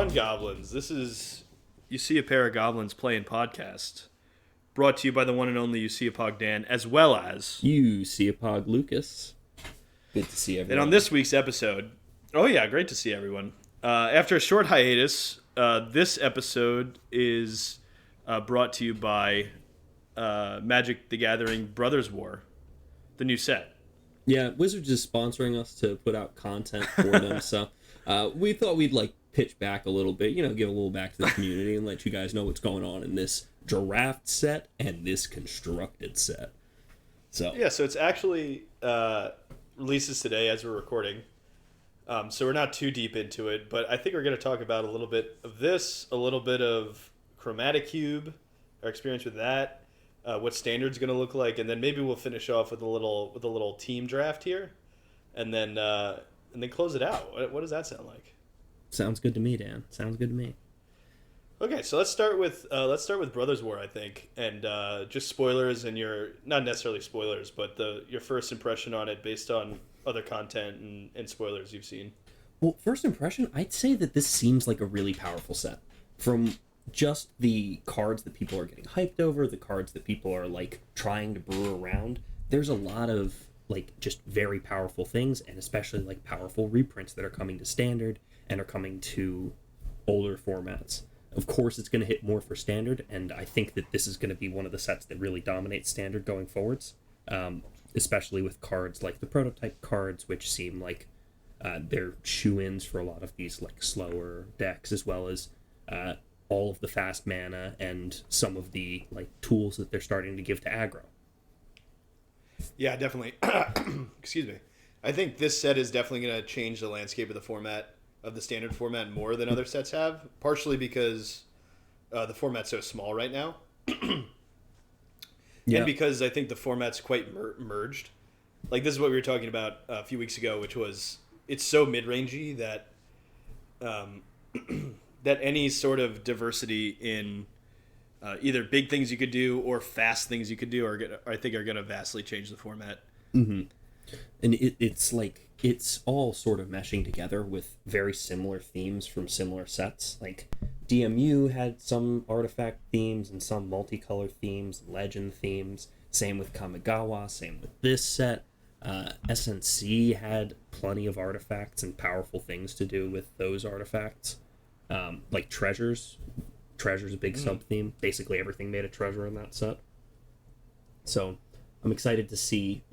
on, goblins? This is You See a Pair of Goblins Playing podcast, brought to you by the one and only You See a POG Dan, as well as You See a POG Lucas. Good to see everyone. And on this week's episode, great to see everyone. After a short hiatus, this episode is brought to you by Magic: The Gathering Brothers War, the new set. Yeah, Wizards is sponsoring us to put out content for them, so we thought we'd pitch back a little bit, give a little back to the community and let you guys know what's going on in this draft set and this constructed set. So it's actually releases today as we're recording, so we're not too deep into it, but I think we're going to talk about a little bit of this, a little bit of Chromatic Cube, our experience with that, what Standard's going to look like, and then maybe we'll finish off with a little team draft here, and then close it out. What does that sound like? Sounds good to me, Dan. Sounds good to me. Okay, so let's start with Brothers War, I think, and just spoilers and not necessarily spoilers, but your first impression on it based on other content and spoilers you've seen. Well, first impression, I'd say that this seems like a really powerful set. From just the cards that people are getting hyped over, the cards that people are trying to brew around, there's a lot of just very powerful things, and especially powerful reprints that are coming to Standard and are coming to older formats. Of course, it's going to hit more for Standard, and I think that this is going to be one of the sets that really dominates Standard going forwards, especially with cards like the prototype cards, which seem like they're shoe-ins for a lot of these slower decks, as well as all of the fast mana and some of the tools that they're starting to give to aggro. Yeah, definitely. Excuse me. I think this set is definitely going to change the landscape of the format, of the Standard format, more than other sets have, partially because the format's so small right now. Yeah. And because I think the format's quite merged. This is what we were talking about a few weeks ago, which was it's so mid-rangey that that any sort of diversity in either big things you could do or fast things you could do are going to vastly change the format. Mm-hmm. And it's all sort of meshing together with very similar themes from similar sets. DMU had some artifact themes and some multicolor themes, legend themes. Same with Kamigawa, same with this set. SNC had plenty of artifacts and powerful things to do with those artifacts. Treasures. Treasure's a big sub-theme. Basically everything made a treasure in that set. So I'm excited to see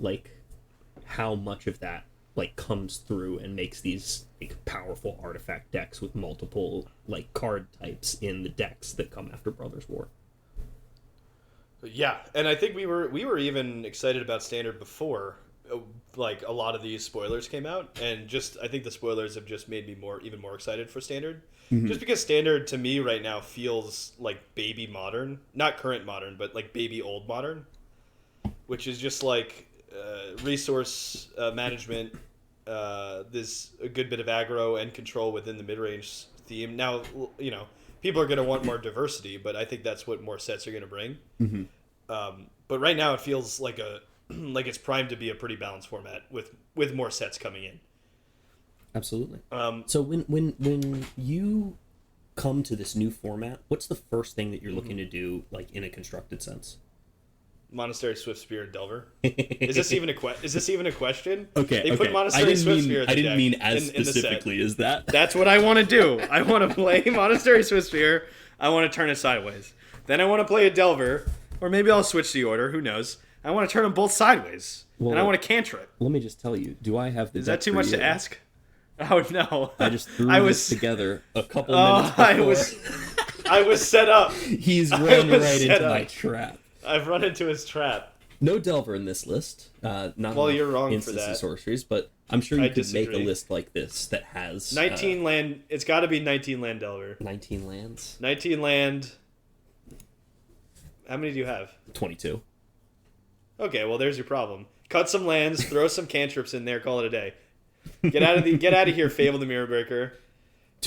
how much of that comes through and makes these powerful artifact decks with multiple card types in the decks that come after Brothers War. Yeah, and I think we were even excited about Standard before a lot of these spoilers came out, and I think the spoilers have just made me even more excited for Standard. Mm-hmm. Just because Standard to me right now feels like baby modern, not current modern, but baby old modern, which is just resource management. There's a good bit of aggro and control within the mid-range theme. Now, people are going to want more diversity, but I think that's what more sets are going to bring. Mm-hmm. But right now it feels like it's primed to be a pretty balanced format with more sets coming in. Absolutely. So when you come to this new format, what's the first thing that you're looking to do, in a constructed sense? Monastery, Swiftspear, and Delver. Is this even a question? Okay. They put Monastery, Swiftspear in the I didn't deck mean as in specifically as that. That's what I want to do. I want to play Monastery, Swiftspear. I want to turn it sideways. Then I want to play a Delver, or maybe I'll switch the order. Who knows? I want to turn them both sideways, and I want to cantrip. Let me just tell you. Do I have the? Is that too much to ask? Oh no! I just threw this together a couple minutes before. I was set up. He's run right into my trap. I've run into his trap. No Delver in this list. Not you're wrong for instances that. of sorceries, but I'm sure you could disagree. make a list like this that has 19 land. It's got to be 19 land Delver. 19 lands. 19 land. How many do you have? 22. Okay, well there's your problem. Cut some lands, throw some cantrips in there, call it a day. Get out of here, Fable the Mirrorbreaker.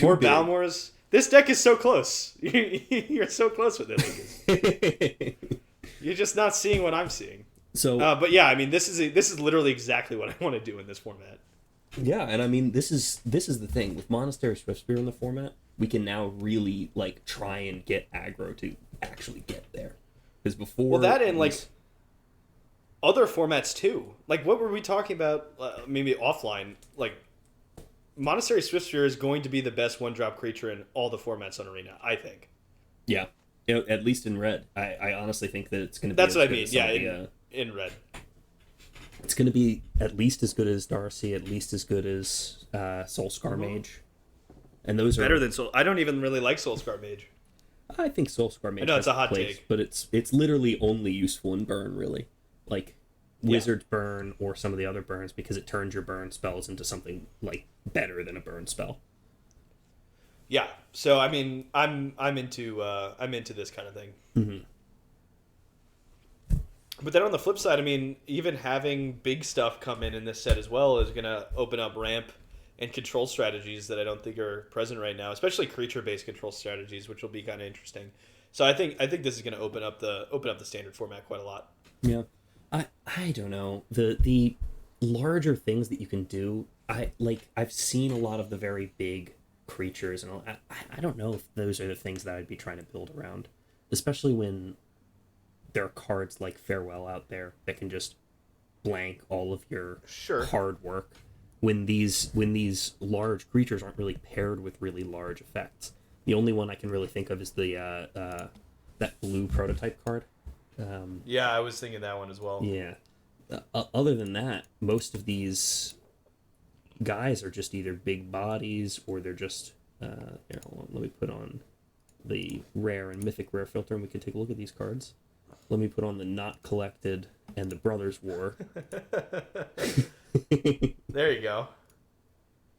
More Balmors. This deck is so close. You're so close with it, Lucas. You're just not seeing what I'm seeing. So, but yeah, I mean, this is literally exactly what I want to do in this format. Yeah, and I mean, this is the thing with Monastery Swiftspear in the format. we can now really like try and get aggro to actually get there. Because before, well, that and like other formats too. Like, what were we talking about? Maybe offline. Like, Monastery Swiftspear is going to be the best one-drop creature in all the formats on Arena, I think. Yeah, at least in red. I honestly think that it's going to be. That's what I mean. Yeah, in red. It's going to be at least as good as Darcy, at least as good as Soulscar Mage. And those better are than Soul. I don't even really like Soulscar Mage. I think Soulscar Mage. I know it's a hot place, take, but it's literally only useful in burn, really. Like Wizard's Burn or some of the other burns, because it turns your burn spells into something like better than a burn spell. Yeah. So I mean, I'm into this kind of thing. Mm-hmm. But then on the flip side, I mean, even having big stuff come in this set as well is going to open up ramp and control strategies that I don't think are present right now, especially creature-based control strategies, which will be kind of interesting. So I think this is going to open up the standard format quite a lot. Yeah, I don't know, the larger things that you can do. I've seen a lot of the very big creatures, and I don't know if those are the things that I'd be trying to build around, especially when there are cards like Farewell out there that can just blank all of your hard work. When these large creatures aren't really paired with really large effects. The only one I can really think of is the that blue prototype card. Yeah, I was thinking that one as well. Yeah. Other than that, most of these guys are just either big bodies or they're just... here, hold on. Let me put on the rare and mythic rare filter and we can take a look at these cards. Let me put on the Not Collected and the Brothers War. There you go.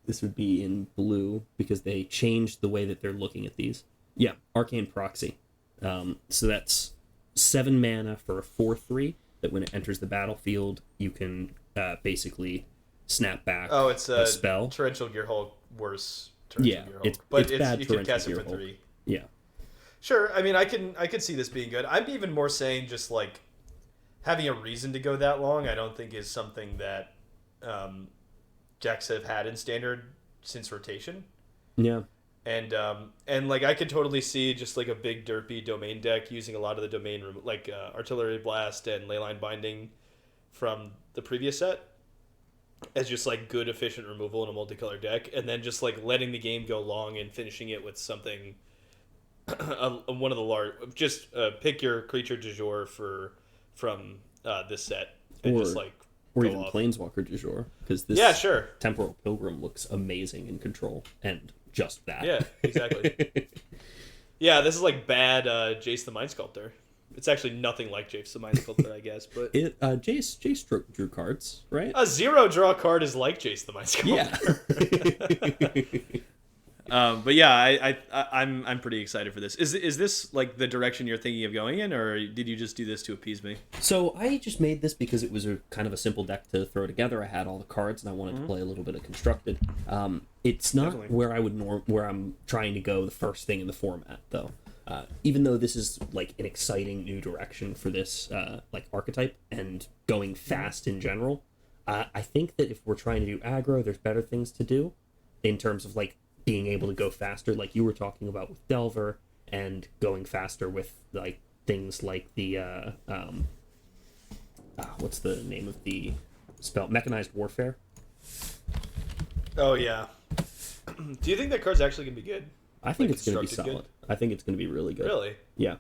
This would be in blue because they changed the way that they're looking at these. Yeah, Arcane Proxy. So that's 7 mana for a 4/3 that when it enters the battlefield, you can basically snap back it's a spell. Torrential Gearhulk worse. Torrential Gearhulk. It's bad. You can cast it for 3. Yeah. Sure. I mean, I could see this being good. I'm even more saying just like having a reason to go that long. I don't think is something that decks have had in standard since rotation. Yeah. And like I could totally see just like a big derpy domain deck using a lot of the domain like Artillery Blast and Leyline Binding from the previous set as just like good efficient removal in a multicolored deck, and then just like letting the game go long and finishing it with something. One of the large, just pick your creature du jour from this set, and just like or even off. Planeswalker du jour, because this Temporal Pilgrim looks amazing in control, and just that. Yeah, exactly. Yeah, this is like bad Jace the Mind Sculptor. It's actually nothing like Jace the Mind Sculptor, I guess. But Jace drew cards, right? A 0 draw card is like Jace the Mind Sculptor. Yeah. But yeah, I'm pretty excited for this. Is this like the direction you're thinking of going in, or did you just do this to appease me? So I just made this because it was a kind of a simple deck to throw together. I had all the cards and I wanted to play a little bit of Constructed. It's not Definitely. Where I would where I'm trying to go the first thing in the format though. Even though this is like an exciting new direction for this like archetype and going fast in general, I think that if we're trying to do aggro, there's better things to do in terms of like being able to go faster, like you were talking about with Delver, and going faster with like things like the what's the name of the spell? Mechanized Warfare. Oh yeah. Do you think that card's actually gonna be good? I think it's gonna be solid. Good? I think it's gonna be really good. Really? Yeah.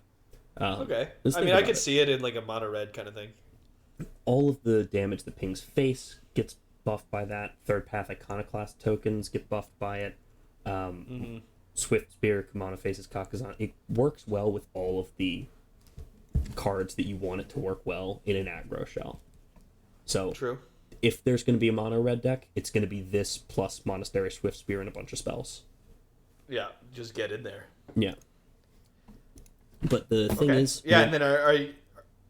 Okay. I mean, I could see it in like a mono red kind of thing. All of the damage that pings face gets buffed by that. Third Path Iconoclast tokens get buffed by it. Swift Spear, Kamana Faces Kakazan. It works well with all of the cards that you want it to work well in an aggro shell. So true. If there's going to be a mono red deck, it's going to be this plus Monastery Swift Spear and a bunch of spells. Yeah, just get in there. Yeah. But the thing is... Yeah, and then are you...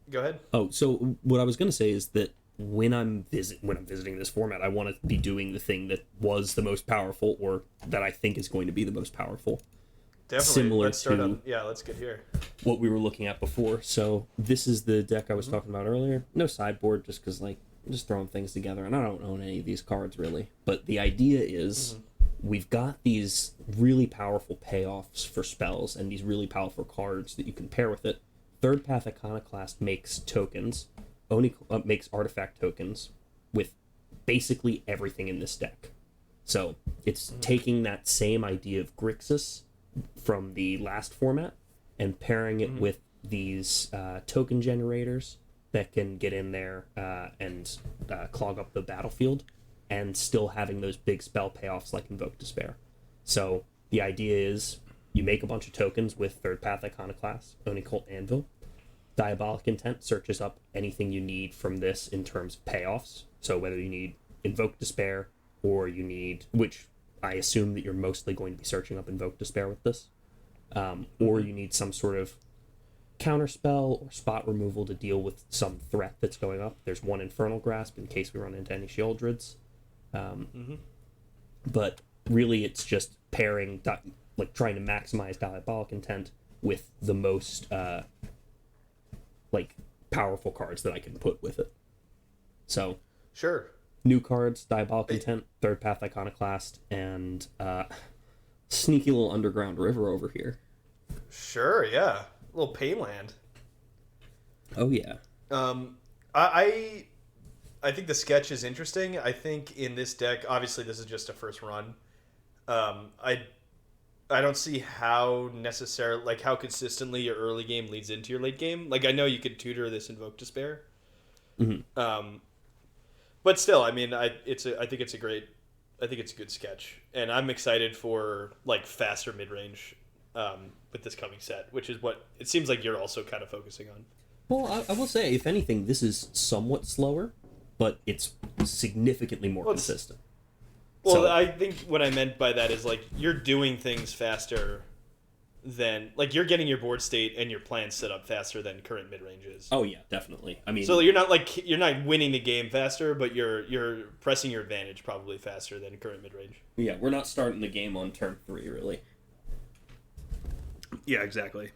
Go ahead. Oh, so what I was going to say is that when I'm visiting this format, I want to be doing the thing that was the most powerful, or that I think is going to be the most powerful. Definitely. Similar let's start to on, let's get here. What we were looking at before. So this is the deck I was talking about earlier. No sideboard, just because like I'm just throwing things together, and I don't own any of these cards really. But the idea is we've got these really powerful payoffs for spells and these really powerful cards that you can pair with it. Third Path Iconoclast makes tokens, makes artifact tokens with basically everything in this deck. So it's taking that same idea of Grixis from the last format and pairing it with these token generators that can get in there and clog up the battlefield, and still having those big spell payoffs like Invoke Despair. So the idea is you make a bunch of tokens with Third Path Iconoclast, Oni Cult Anvil. Diabolic Intent searches up anything you need from this in terms of payoffs. So whether you need Invoke Despair, or you need, which I assume that you're mostly going to be searching up Invoke Despair with this, or you need some sort of counterspell or spot removal to deal with some threat that's going up. There's one Infernal Grasp in case we run into any Sheoldreds. But really it's just pairing, like trying to maximize Diabolic Intent with the most like powerful cards that I can put with it. So sure. New cards, Diabolic Intent, Third Path Iconoclast, and sneaky little Underground River over here. Sure, yeah. A little Painland. Oh, yeah. I think the sketch is interesting. I think in this deck, obviously this is just a first run. I don't see how necessarily, like how consistently your early game leads into your late game. Like I know you could tutor this Invoke Despair. But still, I mean, I think it's a good sketch, and I'm excited for like faster mid range with this coming set, which is what it seems like you're also kind of focusing on. Well, I will say, if anything, this is somewhat slower, but it's significantly more consistent. Well, So, I think what I meant by that is like you're doing things faster than, like, you're getting your board state and your plan set up faster than current mid range is. oh yeah, definitely. I mean, So you're not winning the game faster, but you're pressing your advantage probably faster than current mid range. yeah, we're not starting the game on turn 3, really. Yeah, exactly.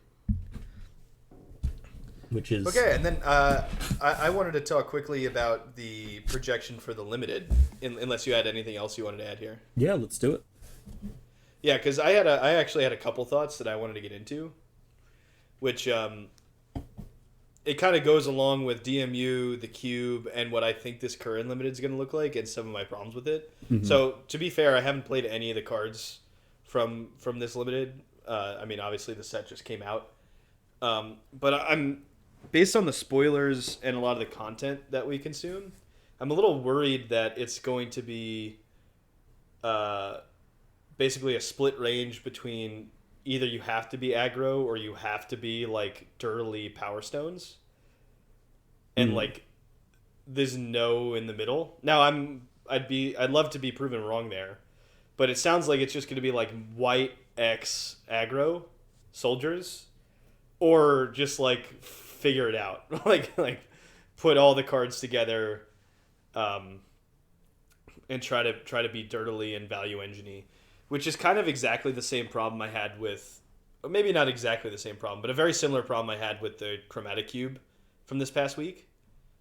Which is Okay, and then I wanted to talk quickly about the projection for the limited, unless you had anything else you wanted to add here. Yeah, let's do it. Yeah, because I actually had a couple thoughts that I wanted to get into, which it kind of goes along with DMU, the Cube, and what I think this current limited is going to look like, and some of my problems with it. So to be fair, I haven't played any of the cards from this limited. I mean, obviously the set just came out, but I'm based on the spoilers and a lot of the content that we consume, I'm a little worried that it's going to be basically a split range between either you have to be aggro or you have to be like dirtily Power Stones, and like there's no in the middle. Now I'd love to be proven wrong there, but it sounds like it's just going to be like white X aggro soldiers, or just like figure it out, like put all the cards together, and try to be dirtily and value engine-y, which is kind of exactly the same problem I had with, or maybe not exactly the same problem, but a very similar problem I had with the Chromatic Cube from this past week,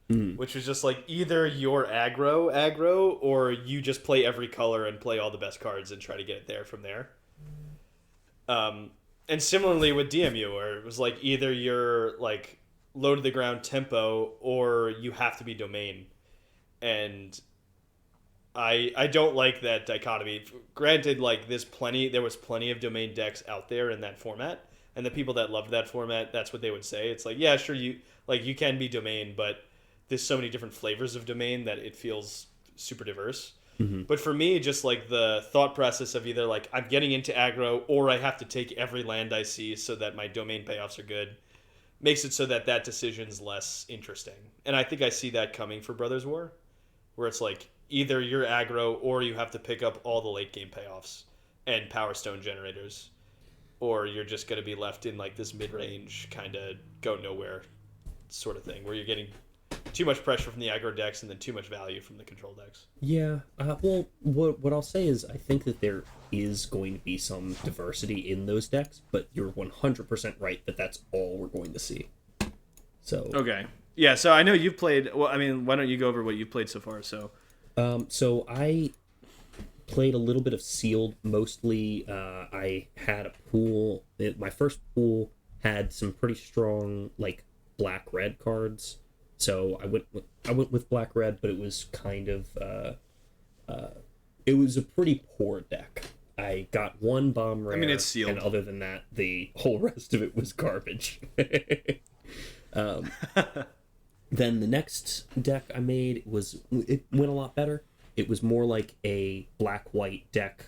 which was just like either you're aggro, or you just play every color and play all the best cards and try to get it there from there. And similarly with DMU, where it was like either you're like low to the ground tempo or you have to be domain. And I don't like that dichotomy. Granted, like there was plenty of domain decks out there in that format, and the people that loved that format, that's what they would say. It's like, yeah, sure, you can be domain, but there's so many different flavors of domain that it feels super diverse. But for me, just like the thought process of either like I'm getting into aggro or I have to take every land I see so that my domain payoffs are good, makes it so that decision's less interesting. And I think I see that coming for Brothers War, where it's like either you're aggro or you have to pick up all the late game payoffs and Power Stone generators, or you're just going to be left in like this mid-range kind of go nowhere sort of thing, where you're getting too much pressure from the aggro decks and then too much value from the control decks. Yeah, well, what I'll say is I think that there is going to be some diversity in those decks, but you're 100% right that that's all we're going to see. So Okay. Yeah, so I know you've played, well, I mean, why don't you go over what you've played so far, so... So I played a little bit of sealed. Mostly, I had a pool. My first pool had some pretty strong like black red cards, so I went with black red, but it was kind of it was a pretty poor deck. I got one bomb rare. I mean, it's sealed. And other than that, the whole rest of it was garbage. Then the next deck I made it went a lot better. It was more like a black-white deck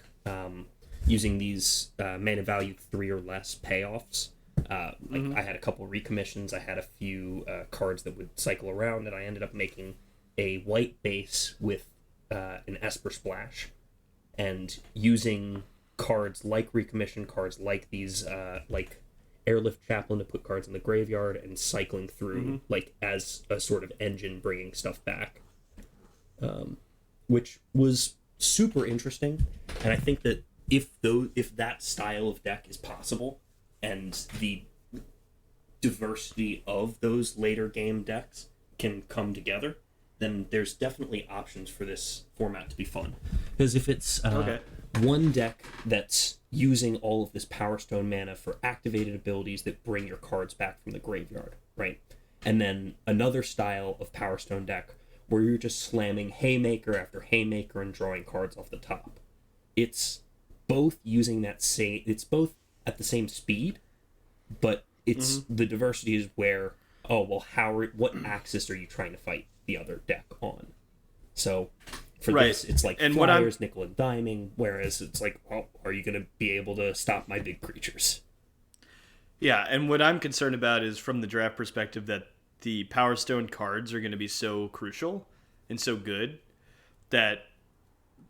using these mana value 3 or less payoffs. I had a couple recommissions. I had a few cards that would cycle around, and I ended up making a white base with an Esper Splash, and using cards like recommission, cards like these like Airlift Chaplain to put cards in the graveyard, and cycling through like as a sort of engine bringing stuff back, which was super interesting. And I think that if that style of deck is possible, and the diversity of those later game decks can come together, then there's definitely options for this format to be fun. Because if it's one deck that's using all of this Power Stone mana for activated abilities that bring your cards back from the graveyard, right? And then another style of Power Stone deck where you're just slamming Haymaker after Haymaker and drawing cards off the top. It's both using it's both at the same speed, but it's the diversity is where, what axis are you trying to fight the other deck on? So for this, it's like and flyers, nickel and diming, whereas it's like, are you going to be able to stop my big creatures? Yeah, and what I'm concerned about is from the draft perspective that the Power Stone cards are going to be so crucial and so good that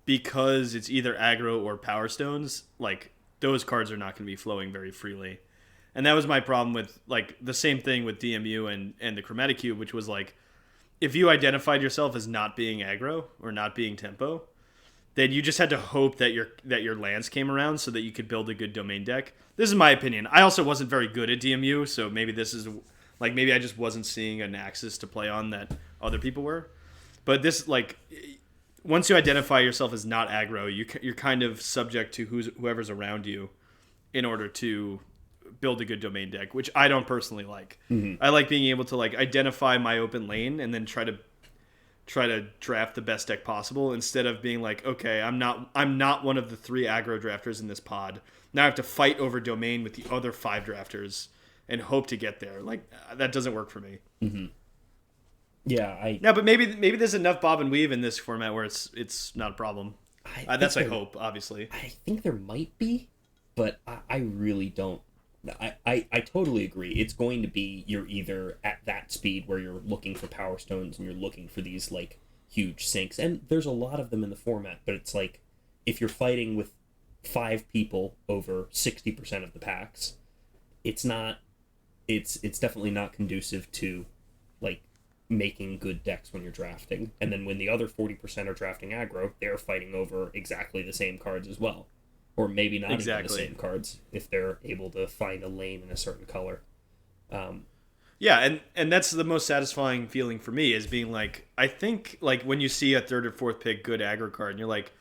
because it's either aggro or Power Stones, like those cards are not going to be flowing very freely. And that was my problem with like the same thing with DMU and the Chromatic Cube, which was like, if you identified yourself as not being aggro or not being tempo, then you just had to hope that your lands came around so that you could build a good domain deck. This is my opinion. I also wasn't very good at DMU, so maybe this is like, maybe I just wasn't seeing an axis to play on that other people were. But this, like, once you identify yourself as not aggro, you're kind of subject to whoever's around you in order to build a good domain deck, which I don't personally like. I like being able to like identify my open lane and then try to draft the best deck possible, instead of being like, okay, I'm not one of the 3 aggro drafters in this pod. Now I have to fight over domain with the other 5 drafters and hope to get there. Like, that doesn't work for me. Yeah, but maybe there's enough bob and weave in this format where it's not a problem. That's my hope, obviously. I think there might be, but I really don't. I totally agree. It's going to be, you're either at that speed where you're looking for Power Stones and you're looking for these like huge sinks, and there's a lot of them in the format, but it's like, if you're fighting with 5 people over 60% of the packs, it's definitely not conducive to like making good decks when you're drafting. And then when the other 40% are drafting aggro, they're fighting over exactly the same cards as well. Or maybe not even the same cards if they're able to find a lane in a certain color. Yeah, and that's the most satisfying feeling for me, is being like, I think like when you see a 3rd or 4th pick good aggro card and you're like,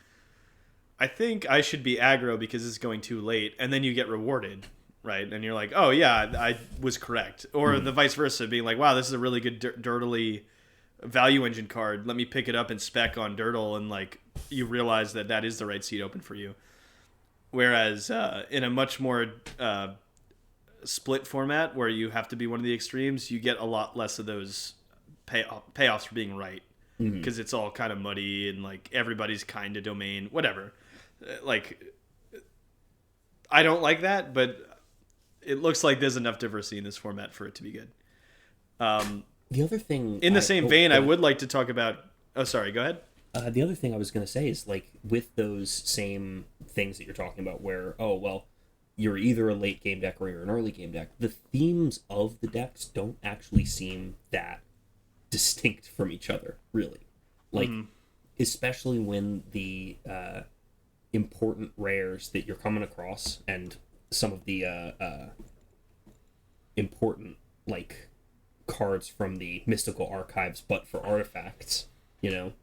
I think I should be aggro because it's going too late, and then you get rewarded, right? And you're like, oh yeah, I was correct. Or the vice versa, being like, wow, this is a really good Dirtly value engine card. Let me pick it up and spec on Dirtle, and like you realize that is the right seat open for you. Whereas in a much more split format where you have to be one of the extremes, you get a lot less of those payoffs for being right, because it's all kind of muddy and like everybody's kind of domain, whatever. Like, I don't like that, but it looks like there's enough diversity in this format for it to be good. The other thing, in the same vein, I would like to talk about. Oh, sorry. Go ahead. The other thing I was going to say is, like, with those same things that you're talking about where, you're either a late game deck or you're an early game deck, the themes of the decks don't actually seem that distinct from each other, really. Like, especially when the important rares that you're coming across and some of the important, like, cards from the mystical archives, but for artifacts, you know?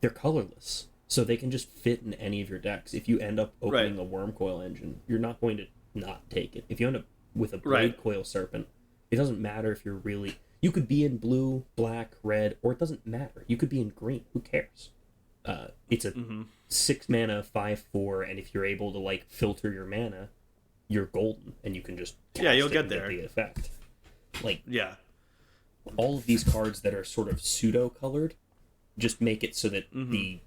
They're colorless. So they can just fit in any of your decks. If you end up opening a Worm Coil Engine, you're not going to not take it. If you end up with a Blade Coil Serpent, it doesn't matter if you're really... You could be in blue, black, red, or it doesn't matter. You could be in green. Who cares? It's a 6 mana, 5/4, and if you're able to like filter your mana, you're golden, and you can just cast you'll it get and there. the effect. Like all of these cards that are sort of pseudo colored just make it so that the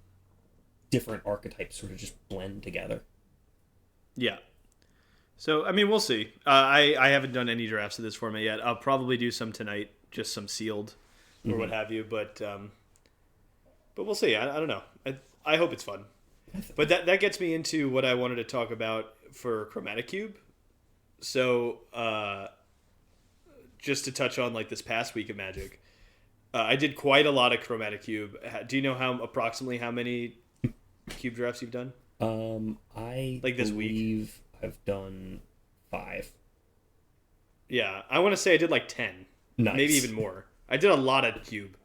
different archetypes sort of just blend together. Yeah. So I mean, we'll see. I haven't done any drafts of this format yet. I'll probably do some tonight, just some sealed or what have you. But we'll see. I don't know. I hope it's fun. But that gets me into what I wanted to talk about for Chromatic Cube. So just to touch on like this past week of Magic, I did quite a lot of Chromatic Cube. Do you know approximately how many cube drafts you've done? I like this believe week I've done 5. Yeah, I want to say I did like 10, maybe even more. I did a lot of cube,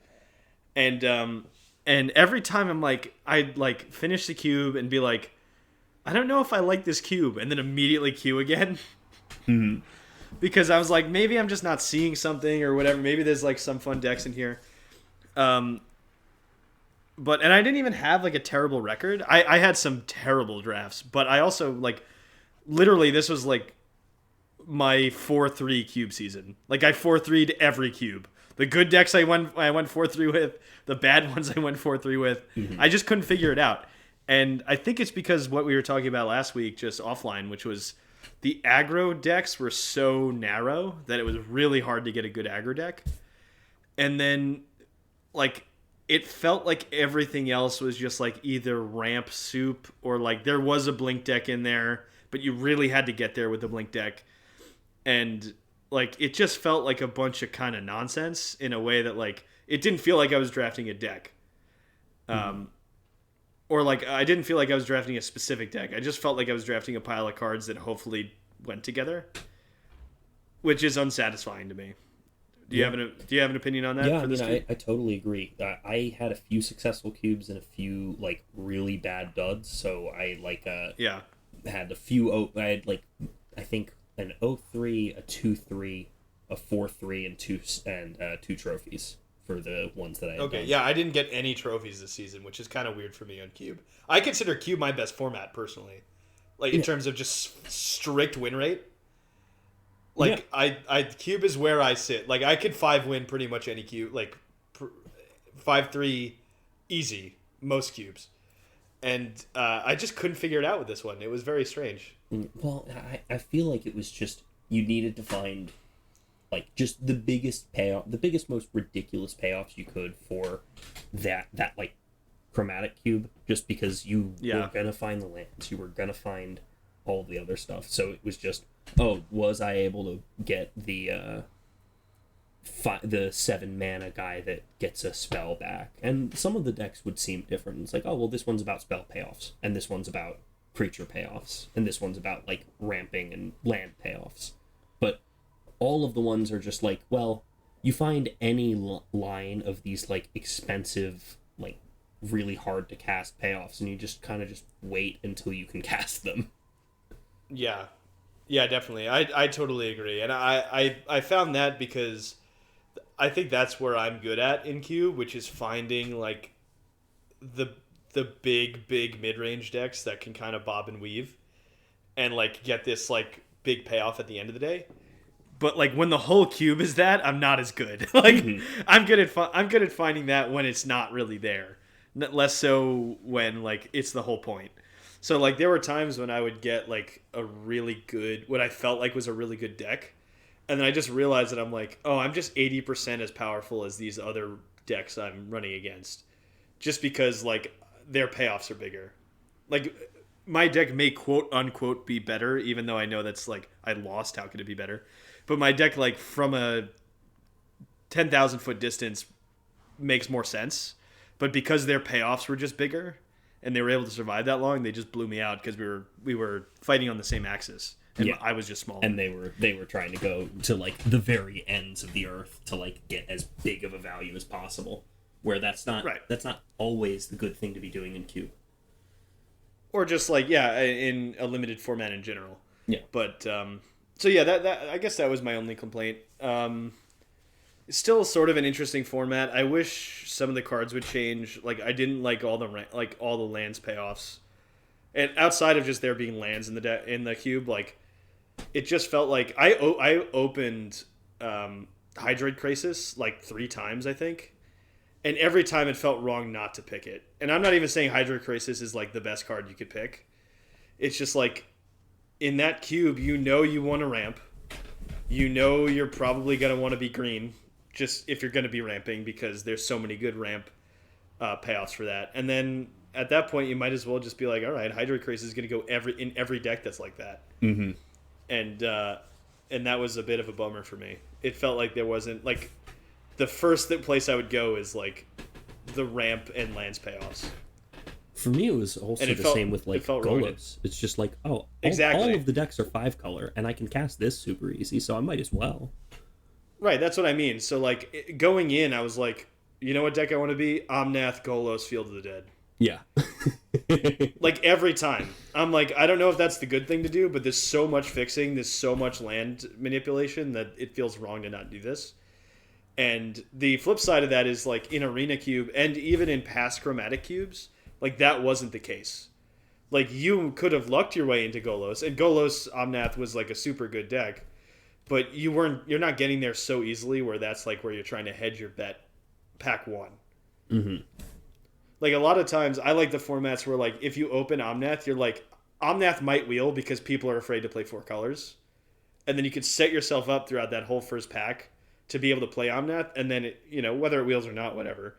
and every time I'm like, I'd like finish the cube and be like, I don't know if I like this cube, and then immediately queue again. Because I was like, maybe I'm just not seeing something or whatever. Maybe there's like some fun decks in here. And I didn't even have like a terrible record. I had some terrible drafts, but I also like, literally this was like my 4-3 cube season. Like I 4-3'd every cube. The good decks I went 4-3 with, the bad ones I went 4-3 with. I just couldn't figure it out. And I think it's because what we were talking about last week, just offline, which was the aggro decks were so narrow that it was really hard to get a good aggro deck. And then like it felt like everything else was just like either ramp soup or like there was a blink deck in there, but you really had to get there with the blink deck. And like it just felt like a bunch of kind of nonsense in a way that like it didn't feel like I was drafting a deck. Or like I didn't feel like I was drafting a specific deck. I just felt like I was drafting a pile of cards that hopefully went together, which is unsatisfying to me. Do you have an opinion on that? Yeah, for this I totally agree. I had a few successful cubes and a few like really bad duds. So I like had a few. I had like I think an 0-3, a 2-3, a 4-3, and two trophies for the ones that I had done. Yeah, I didn't get any trophies this season, which is kind of weird for me on Cube. I consider Cube my best format personally, like in terms of just strict win rate. Like I Cube is where I sit. Like I could 5-win pretty much any cube, like 5-3 easy most cubes, and I just couldn't figure it out with this one. It was very strange. Well, I feel like it was just you needed to find like just the biggest payoff, the biggest, most ridiculous payoffs you could for that like Chromatic Cube, just because you were gonna find the lands, you were gonna find all the other stuff. So it was just, was I able to get the 7 mana guy that gets a spell back? And some of the decks would seem different. It's like, this one's about spell payoffs, and this one's about creature payoffs, and this one's about like ramping and land payoffs. But all of the ones are just like, you find any line of these like expensive, like really hard to cast payoffs, and you just kind of just wait until you can cast them. Yeah, definitely. I totally agree, and I found that because I think that's where I'm good at in Cube, which is finding like the big mid range decks that can kind of bob and weave, and like get this like big payoff at the end of the day. But like when the whole cube is that, I'm not as good. Like I'm good at finding that when it's not really there, less so when like it's the whole point. So like there were times when I would get like a really good, what I felt like was a really good deck, and then I just realized that I'm like, I'm just 80% as powerful as these other decks I'm running against, just because like their payoffs are bigger. Like my deck may quote unquote be better, even though I know that's like I lost. How could it be better? But my deck, like from a 10,000 foot distance, makes more sense. But because their payoffs were just bigger, and they were able to survive that long, they just blew me out because we were fighting on the same axis, and I was just small. And they were trying to go to like the very ends of the earth to like get as big of a value as possible. Where that's not always the good thing to be doing in Cube. or just like in a limited format in general. Yeah. But so yeah, that I guess that was my only complaint. It's still sort of an interesting format. I wish some of the cards would change. Like I didn't like all the lands payoffs, and outside of just there being lands in the cube, like it just felt like I opened Hydroid Crisis like 3 times I think, and every time it felt wrong not to pick it. And I'm not even saying Hydroid Crisis is like the best card you could pick. It's just like in that cube, you want to ramp. You're probably gonna want to be green. Just if you're going to be ramping, because there's so many good ramp payoffs for that. And then at that point, you might as well just be like, all right, Hydroid Crisis is going to go in every deck that's like that. Mm-hmm. And that was a bit of a bummer for me. It felt like there wasn't, like, the first place I would go is, like, the ramp and lands payoffs. For me, it was also the same with, like, Golos. It's just like, exactly. All of the decks are 5-color, and I can cast this super easy, so I might as well. Right, that's what I mean. So, like, going in, I was like, you know what deck I want to be? Omnath, Golos, Field of the Dead. Yeah. Like, every time. I'm like, I don't know if that's the good thing to do, but there's so much fixing, there's so much land manipulation that it feels wrong to not do this. And the flip side of that is, like, in Arena Cube, and even in past Chromatic Cubes, like, that wasn't the case. Like, you could have lucked your way into Golos, and Golos Omnath was, like, a super good deck. But you're not getting there so easily where that's like where you're trying to hedge your bet pack 1. Mm-hmm. Like a lot of times I like the formats where like if you open Omnath, you're like, Omnath might wheel because people are afraid to play 4 colors. And then you could set yourself up throughout that whole first pack to be able to play Omnath, and then whether it wheels or not, whatever.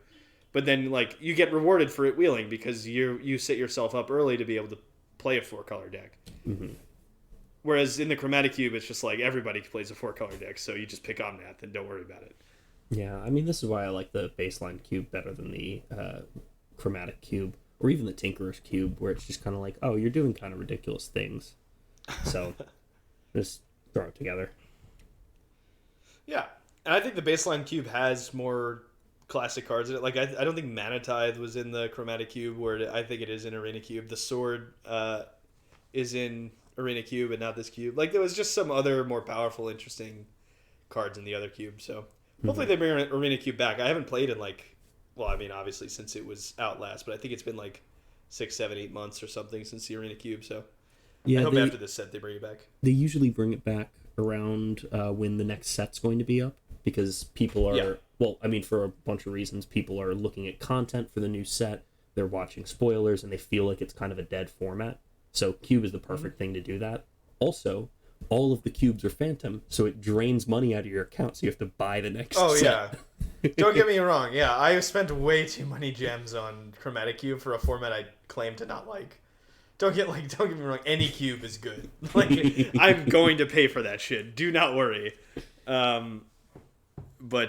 But then like you get rewarded for it wheeling because you set yourself up early to be able to play a 4-color deck. Mm-hmm. Whereas in the Chromatic Cube, it's just like everybody plays a 4-color deck, so you just pick Omnath and don't worry about it. Yeah, I mean, this is why I like the baseline cube better than the Chromatic Cube, or even the Tinkerer's Cube, where it's just kind of like, oh, you're doing kind of ridiculous things. So, just throw it together. Yeah, and I think the baseline cube has more classic cards in it. Like, I don't think Mana Tithe was in the Chromatic Cube, where I think it is in Arena Cube. The Sword is in Arena Cube and not this cube. Like, there was just some other more powerful, interesting cards in the other cube. So hopefully they bring Arena Cube back. I haven't played in obviously since it was out last, but I think it's been like 6, 7, 8 months or something since the Arena Cube. So yeah, I hope after this set they bring it back. They usually bring it back around when the next set's going to be up, because people are for a bunch of reasons. People are looking at content for the new set. They're watching spoilers, and they feel like it's kind of a dead format. So Cube is the perfect thing to do that. Also, all of the cubes are Phantom, so it drains money out of your account, so you have to buy the next set. Yeah. Don't get me wrong. Yeah, I spent way too many gems on Chromatic Cube for a format I claim to not like. Don't get me wrong. Any cube is good. Like, I'm going to pay for that shit. Do not worry. But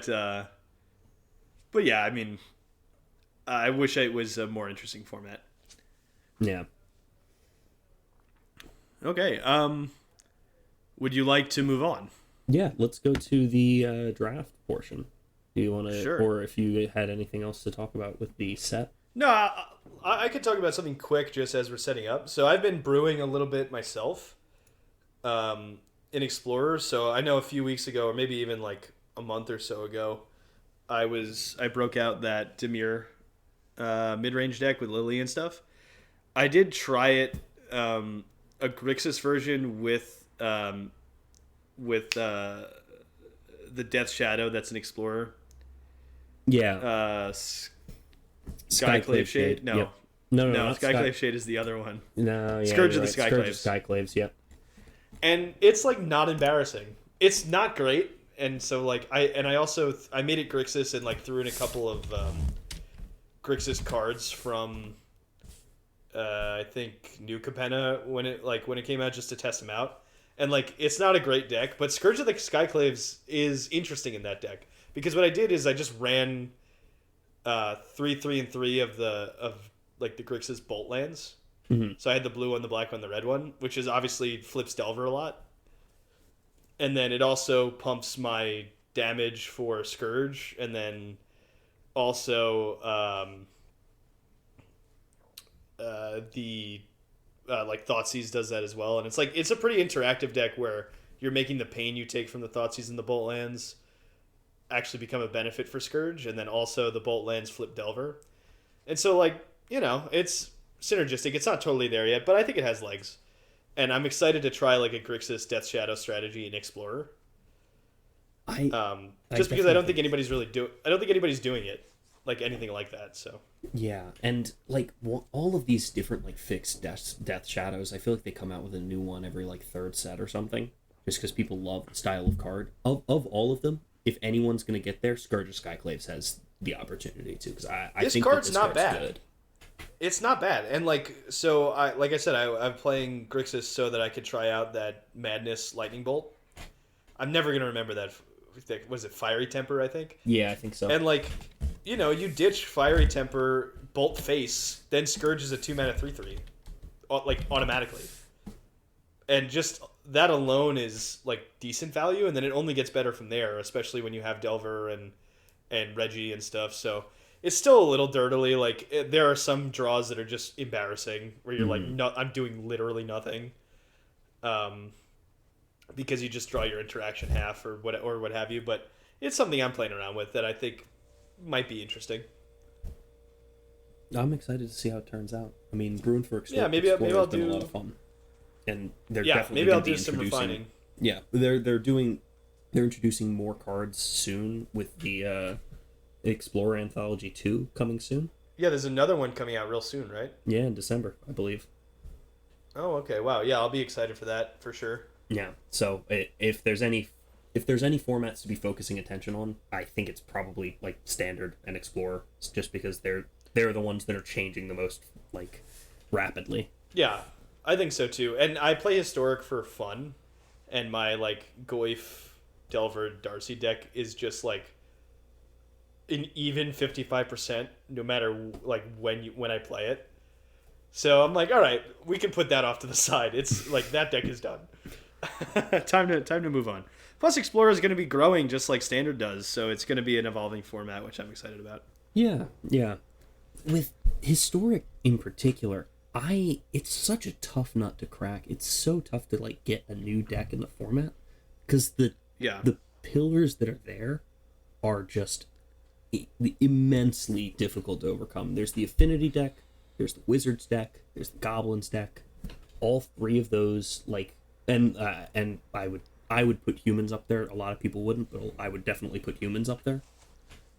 yeah, I mean, I wish it was a more interesting format. Yeah. Okay. Would you like to move on? Yeah, let's go to the draft portion. Do you want to, sure. Or if you had anything else to talk about with the set? No, I could talk about something quick just as we're setting up. So I've been brewing a little bit myself in Explorer. So I know a few weeks ago, or maybe even like a month or so ago, I broke out that Dimir mid-range deck with Lily and stuff. I did try it, a Grixis version with the Death Shadow. That's an Explorer. Yeah. Skyclave Shade. No. Yep. No. Skyclave Shade is the other one. No, yeah. Scourge of the Scourge of Skyclaves. Yep. And it's like not embarrassing. It's not great, and so like I made it Grixis and like threw in a couple of Grixis cards from I think New Capenna when it came out, just to test them out. And like it's not a great deck, but Scourge of the Skyclaves is interesting in that deck, because what I did is I just ran 3 and 3 of the Grixis Bolt lands. Mm-hmm. So I had the blue one, the black one, the red one, which is obviously flips Delver a lot. And then it also pumps my damage for Scourge, and then also the like Thoughtseize does that as well, and it's a pretty interactive deck where you're making the pain you take from the Thoughtseize and the Bolt lands actually become a benefit for Scourge, and then also the Bolt lands flip Delver, and so it's synergistic. It's not totally there yet, but I think it has legs, and I'm excited to try like a Grixis Death Shadow strategy in Explorer. Just because I don't think anybody's doing it like anything like that. So yeah, and like all of these different like fixed death shadows, I feel like they come out with a new one every like third set or something, just because people love the style of card. Of all of them, if anyone's gonna get there, Scourge of Skyclaves has the opportunity to, because I think card's this not card's bad. Good. It's not bad, and I'm playing Grixis so that I could try out that Madness Lightning Bolt. I'm never gonna remember that. Was it Fiery Temper, I think? Yeah, I think so. And you ditch Fiery Temper, Bolt Face, then Scourge is a 2-mana 3/3, like automatically, and just that alone is like decent value, and then it only gets better from there, especially when you have Delver and Reggie and stuff. So it's still a little dirtily. There are some draws that are just embarrassing, where you're like, no, I'm doing literally nothing. Because you just draw your interaction half or what have you, but it's something I'm playing around with that I think might be interesting. I'm excited to see how it turns out. I mean, Bruin for Explorer, maybe I'll has been do a lot of fun, and they're maybe I'll do some refining. Yeah, they're introducing more cards soon with the Explorer Anthology 2 coming soon. Yeah, there's another one coming out real soon, right? Yeah, in December, I believe. Oh, okay. Wow. Yeah, I'll be excited for that for sure. Yeah. So if there's any formats to be focusing attention on, I think it's probably like Standard and Explorer, just because they're the ones that are changing the most like rapidly. Yeah, I think so too. And I play Historic for fun, and my like Goyf Delver Darcy deck is just like an even 55% no matter like when I play it. So I'm like, all right, we can put that off to the side. It's like that deck is done. time to move on. Plus, Explorer is going to be growing just like Standard does, so it's going to be an evolving format, which I'm excited about. Yeah. With Historic in particular, it's such a tough nut to crack. It's so tough to like get a new deck in the format, because the pillars that are there are just immensely difficult to overcome. There's the Affinity deck, there's the Wizards deck, there's the Goblins deck. All three of those, like, and I would put Humans up there. A lot of people wouldn't, but I would definitely put Humans up there.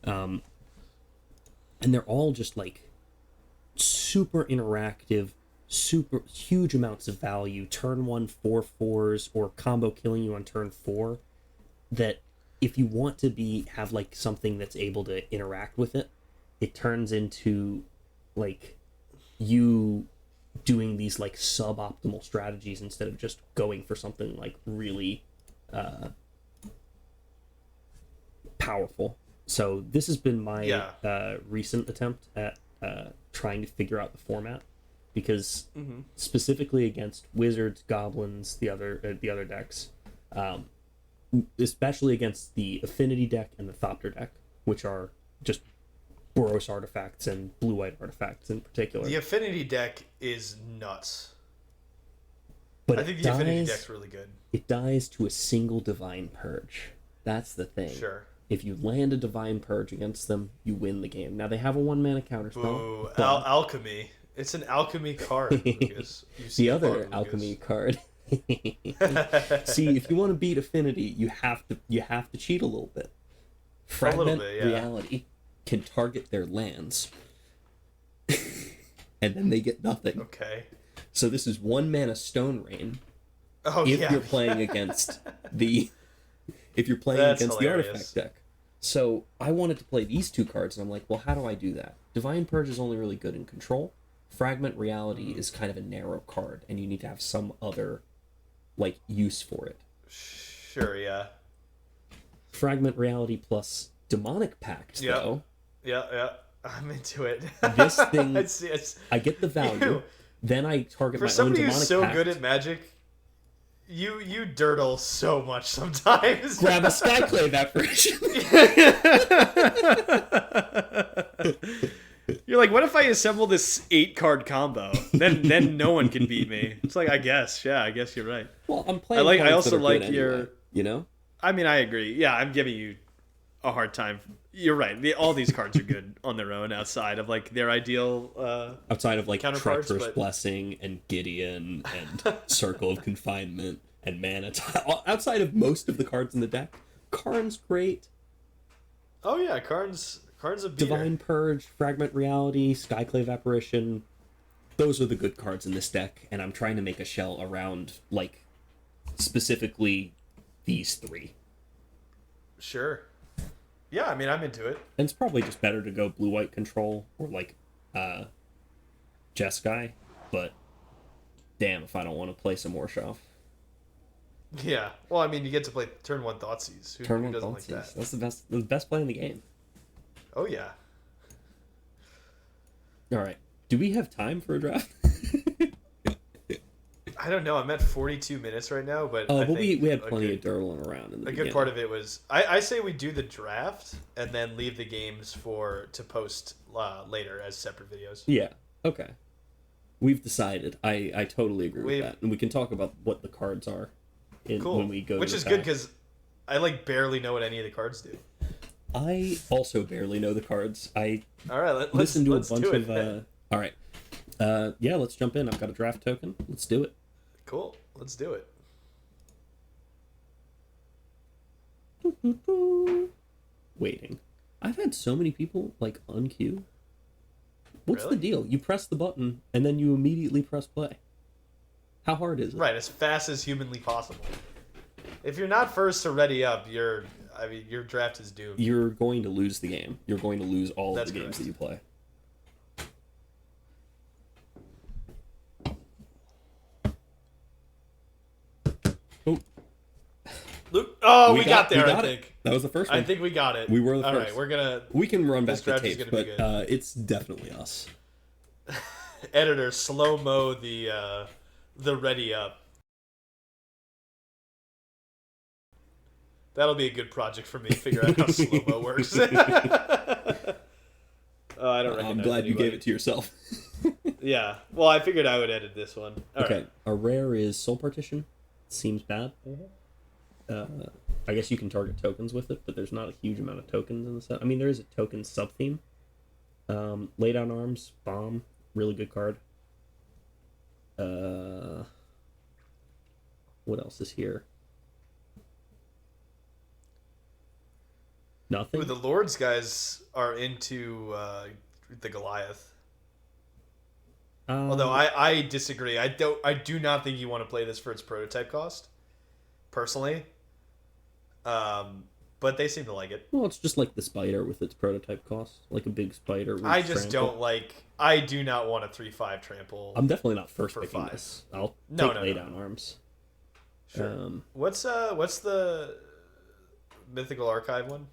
And they're all just like super interactive, super huge amounts of value. Turn 1 4/4s or combo killing you on turn 4. That if you want to have like something that's able to interact with it, it turns into like you doing these like suboptimal strategies instead of just going for something like really powerful. So this has been my recent attempt at trying to figure out the format, because specifically against Wizards, Goblins, the other decks, especially against the Affinity deck and the Thopter deck, which are just Boros artifacts and blue-white artifacts in particular. The Affinity deck is nuts. But I think the Affinity deck's really good. It dies to a single Divine Purge. That's the thing. Sure. If you land a Divine Purge against them, you win the game. Now, they have a 1-mana counterspell. Ooh, Alchemy. It's an Alchemy card, Lucas. The other Alchemy card. See, if you want to beat Affinity, you have to cheat a little bit. Fragment Reality can target their lands, and then they get nothing. Okay. So this is 1-mana Stone Rain. Oh, if you're playing against the the artifact deck. So I wanted to play these two cards, and I'm like, well, how do I do that? Divine Purge is only really good in control. Fragment Reality is kind of a narrow card, and you need to have some other like use for it. Sure, yeah. Fragment Reality plus Demonic Pact, though. Yeah. I'm into it. This thing, it's, I get the value. Then I target my own Demonic Pact. For somebody who's so good at Magic, you dirtle so much sometimes. Grab a Skyclave apparition. You're like, what if I assemble this 8-card combo? Then no one can beat me. It's like, I guess you're right. Well, I'm playing. I cards that also are like good your. anyway, you know. I mean, I agree. Yeah, I'm giving you a hard time. You're right. All these cards are good on their own outside of like their ideal. Outside of like counterparts, Treacherous but... Blessing and Gideon and Circle of Confinement and Mana. Outside of most of the cards in the deck, Karn's great. Oh yeah, Karn's a beater. Divine Purge, Fragment Reality, Skyclave Apparition. Those are the good cards in this deck, and I'm trying to make a shell around like specifically these three. Sure. Yeah, I mean, I'm into it. And it's probably just better to go blue-white control or like Jeskai, but damn if I don't want to play some Warshaw. Yeah. Well, I mean, you get to play turn 1 Thoughtseize. Who doesn't like that? That's the best play in the game. Oh yeah. All right. Do we have time for a draft? I don't know. I'm at 42 minutes right now, but we had plenty of dirtling around in the beginning. Good part of it was I say we do the draft and then leave the games to post later as separate videos. Yeah. Okay. We've decided. I totally agree with that, and we can talk about what the cards are when we go. Which is good because I like barely know what any of the cards do. I also barely know the cards. All right, let's listen to let's a bunch do it, of. All right. Yeah, let's jump in. I've got a draft token. Let's do it. Cool. Let's do it. Waiting. I've had so many people like unqueue. What's Really? the deal? You press the button and then you immediately press play. How hard is it? Right, as fast as humanly possible. If you're not first to ready up, your draft is doomed. You're going to lose the game. You're going to lose all of the games correct. that you play. Oh. Luke, we got there, I think. That was the first one. I think we got it. We were the first. All right, we can run back the draft is tape, gonna be but good. it's definitely us. Editor, slow-mo the ready up. That'll be a good project for me, figure out how slow-mo works. I don't recognize I'm glad you gave it to yourself. Yeah. Well, I figured I would edit this one. All okay. right. A rare is Soul Partition. Seems bad. Mm-hmm. I guess you can target tokens with it, but there's not a huge amount of tokens in the set. I mean, there is a token sub-theme. Lay Down Arms, Bomb, really good card. What else is here? Nothing. Ooh, the Lords guys are into the Goliath. Although I disagree. I do not think you want to play this for its prototype cost, personally. But they seem to like it. Well, it's just like the spider with its prototype cost, like a big spider. With I just trample. don't like. I do not want a 3/5 trample. I'm definitely not first for picking 5. this. I'll No, take no, Lay no. Down Arms. Sure. What's the Mythical Archive one?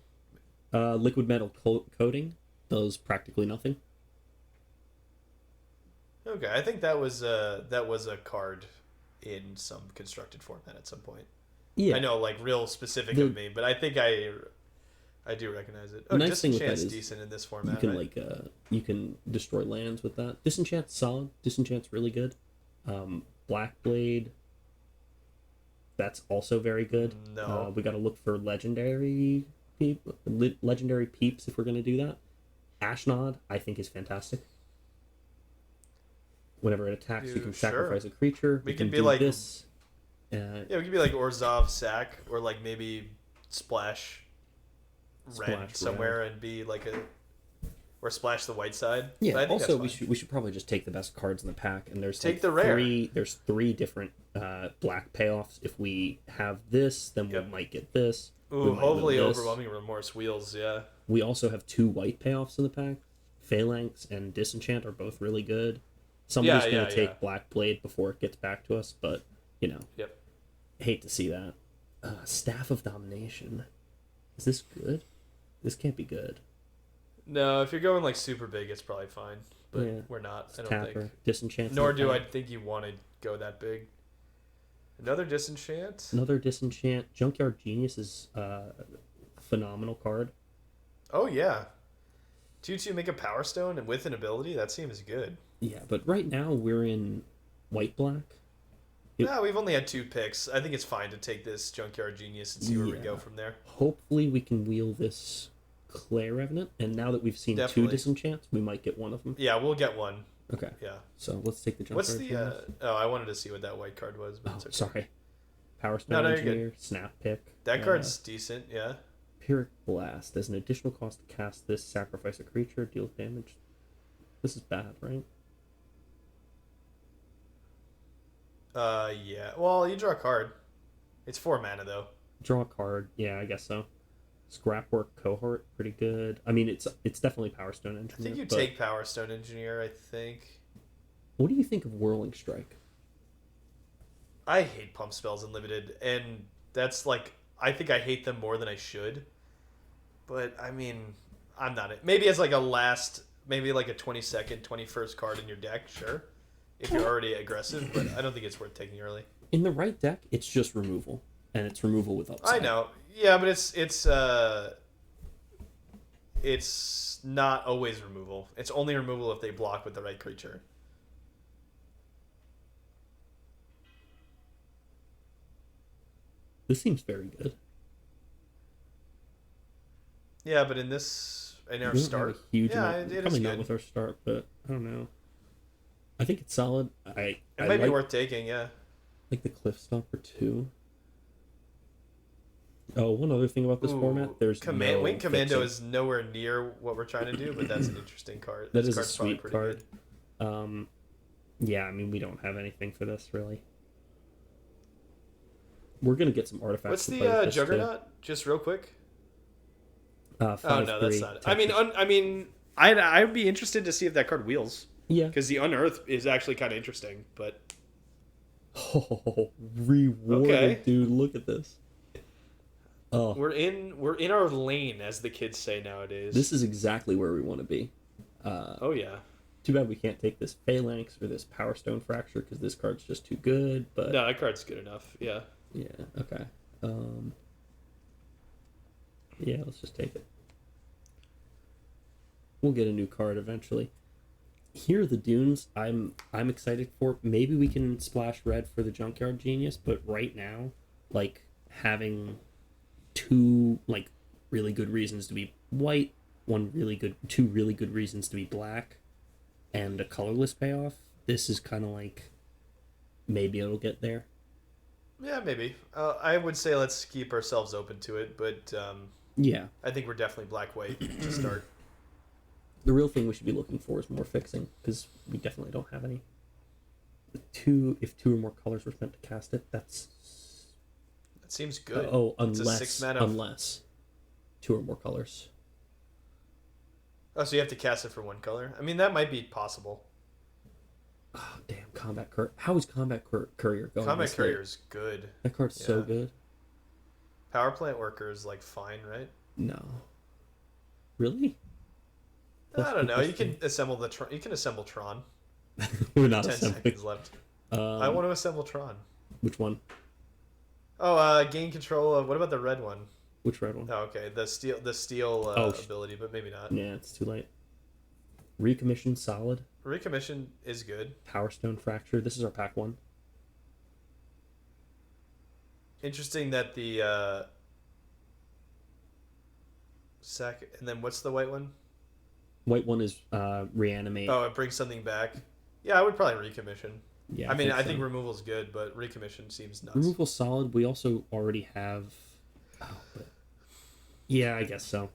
Liquid Metal Coating does practically nothing. Okay, I think that was a card in some constructed format at some point. Yeah, I know, like real specific of me, but I think I do recognize it. Oh, nice thing with that Disenchant's is decent in this format. you can right? you can destroy lands with that. Disenchant's solid. Disenchant's really good. Black Blade. That's also very good. No, we got to look for legendary peeps if we're gonna do that. Ashnod, I think, is fantastic. Whenever it attacks, you can sacrifice a creature. We can could be do like this. yeah, we could be like Orzhov Sack, or like maybe Splash Red somewhere and be like or Splash the white side. Yeah. I think Also, that's fine. we should probably just take the best cards in the pack, and there's Take the rare. There's 3 different black payoffs. If we have this, then we might get this. Ooh, hopefully Overwhelming Remorse wheels. Yeah. We also have 2 white payoffs in the pack. Phalanx and Disenchant are both really good. Somebody's going to take Black Blade before it gets back to us, but, Yep. hate to see that. Staff of Domination. Is this good? This can't be good. No, if you're going like super big, it's probably fine. But Yeah. we're not. I don't Tapper, think. Disenchant. Nor do I think you want to go that big. Another Disenchant. Another Disenchant. Junkyard Genius is a phenomenal card. Oh yeah. 2/2 make a Power Stone and with an ability? That seems good. Yeah, but right now we're in white-black. No, we've only had 2 picks. I think it's fine to take this Junkyard Genius and see where we go from there. Hopefully we can wheel this Clay Revenant, and now that we've seen 2 disenchants, we might get one of them. Yeah, we'll get one. Okay. Yeah. So let's take the Junkyard What's the... Oh, I wanted to see what that white card was. But it's okay. Sorry. Power Stone Engineer, Snap Pick. That card's decent, yeah. Pyrrhic Blast. As an additional cost to cast this, sacrifice a creature, deal damage. This is bad, right? Yeah. Well, you draw a card. It's 4 mana, though. Draw a card. Yeah, I guess so. Scrapwork Cohort, pretty good. I mean, it's definitely Power Stone Engineer. I think you take Power Stone Engineer, I think. What do you think of Whirling Strike? I hate pump spells in Limited, and that's like... I think I hate them more than I should. But, I mean, I'm not... Maybe as like a last... Maybe like a 22nd, 21st card in your deck, sure. If you're already aggressive, but I don't think it's worth taking early. In the right deck, it's just removal. And it's removal with upside. I know. Yeah, but it's not always removal. It's only removal if they block with the right creature. This seems very good. Yeah, but in our start, it is good with our start, but I don't know. I think it's solid. It might be worth taking. Yeah, like the Cliff Stomper 2. Oh, one other thing about this format, there's Wing Commando is nowhere near what we're trying to do, but that's an interesting card. That is a sweet card. Yeah, I mean, we don't have anything for this really. We're gonna get some artifacts. What's the Juggernaut? Just real quick. Oh no, that's not it. I mean, I'd be interested to see if that card wheels. Yeah, because the Unearth is actually kind of interesting, but rewarded, dude. Look at this. Oh, we're in our lane, as the kids say nowadays. This is exactly where we want to be. Oh yeah. Too bad we can't take this Phalanx or this Power Stone Fracture because this card's just too good. But no, that card's good enough. Yeah. Yeah. Okay. Yeah, let's just take it. We'll get a new card eventually. Here are the dunes I'm excited for. Maybe we can splash red for the Junkyard Genius, but right now, like, having 2 like really good reasons to be white, 2 really good reasons to be black, and a colorless payoff, this is kind of like maybe it'll get there. Yeah, maybe. I would say let's keep ourselves open to it, but yeah, I think we're definitely black-white to start. The real thing we should be looking for is more fixing, because we definitely don't have any. If 2 or more colors were spent to cast it, that seems good. Unless 2 or more colors. Oh, so you have to cast it for 1 color? I mean, that might be possible. Oh, damn, Combat Courier. How is Combat Courier going? Combat Courier is good. That card's so good. Power Plant Worker is, like, fine, right? No. Really? I don't know. You can assemble Tron. We're not 10 assembling. seconds left. I want to assemble Tron. Which one? Oh, gain control of... What about the red one? Which red one? Oh, okay. The steel ability, but maybe not. Yeah, it's too late. Recommission, solid. Recommission is good. Power Stone Fracture. This is our pack 1. Interesting that the... And then what's the white one? White one is Reanimate. Oh, it brings something back. Yeah, I would probably recommission. Yeah, I think removal's good, but recommission seems nuts. Removal's solid. We also already have... Yeah, I guess so.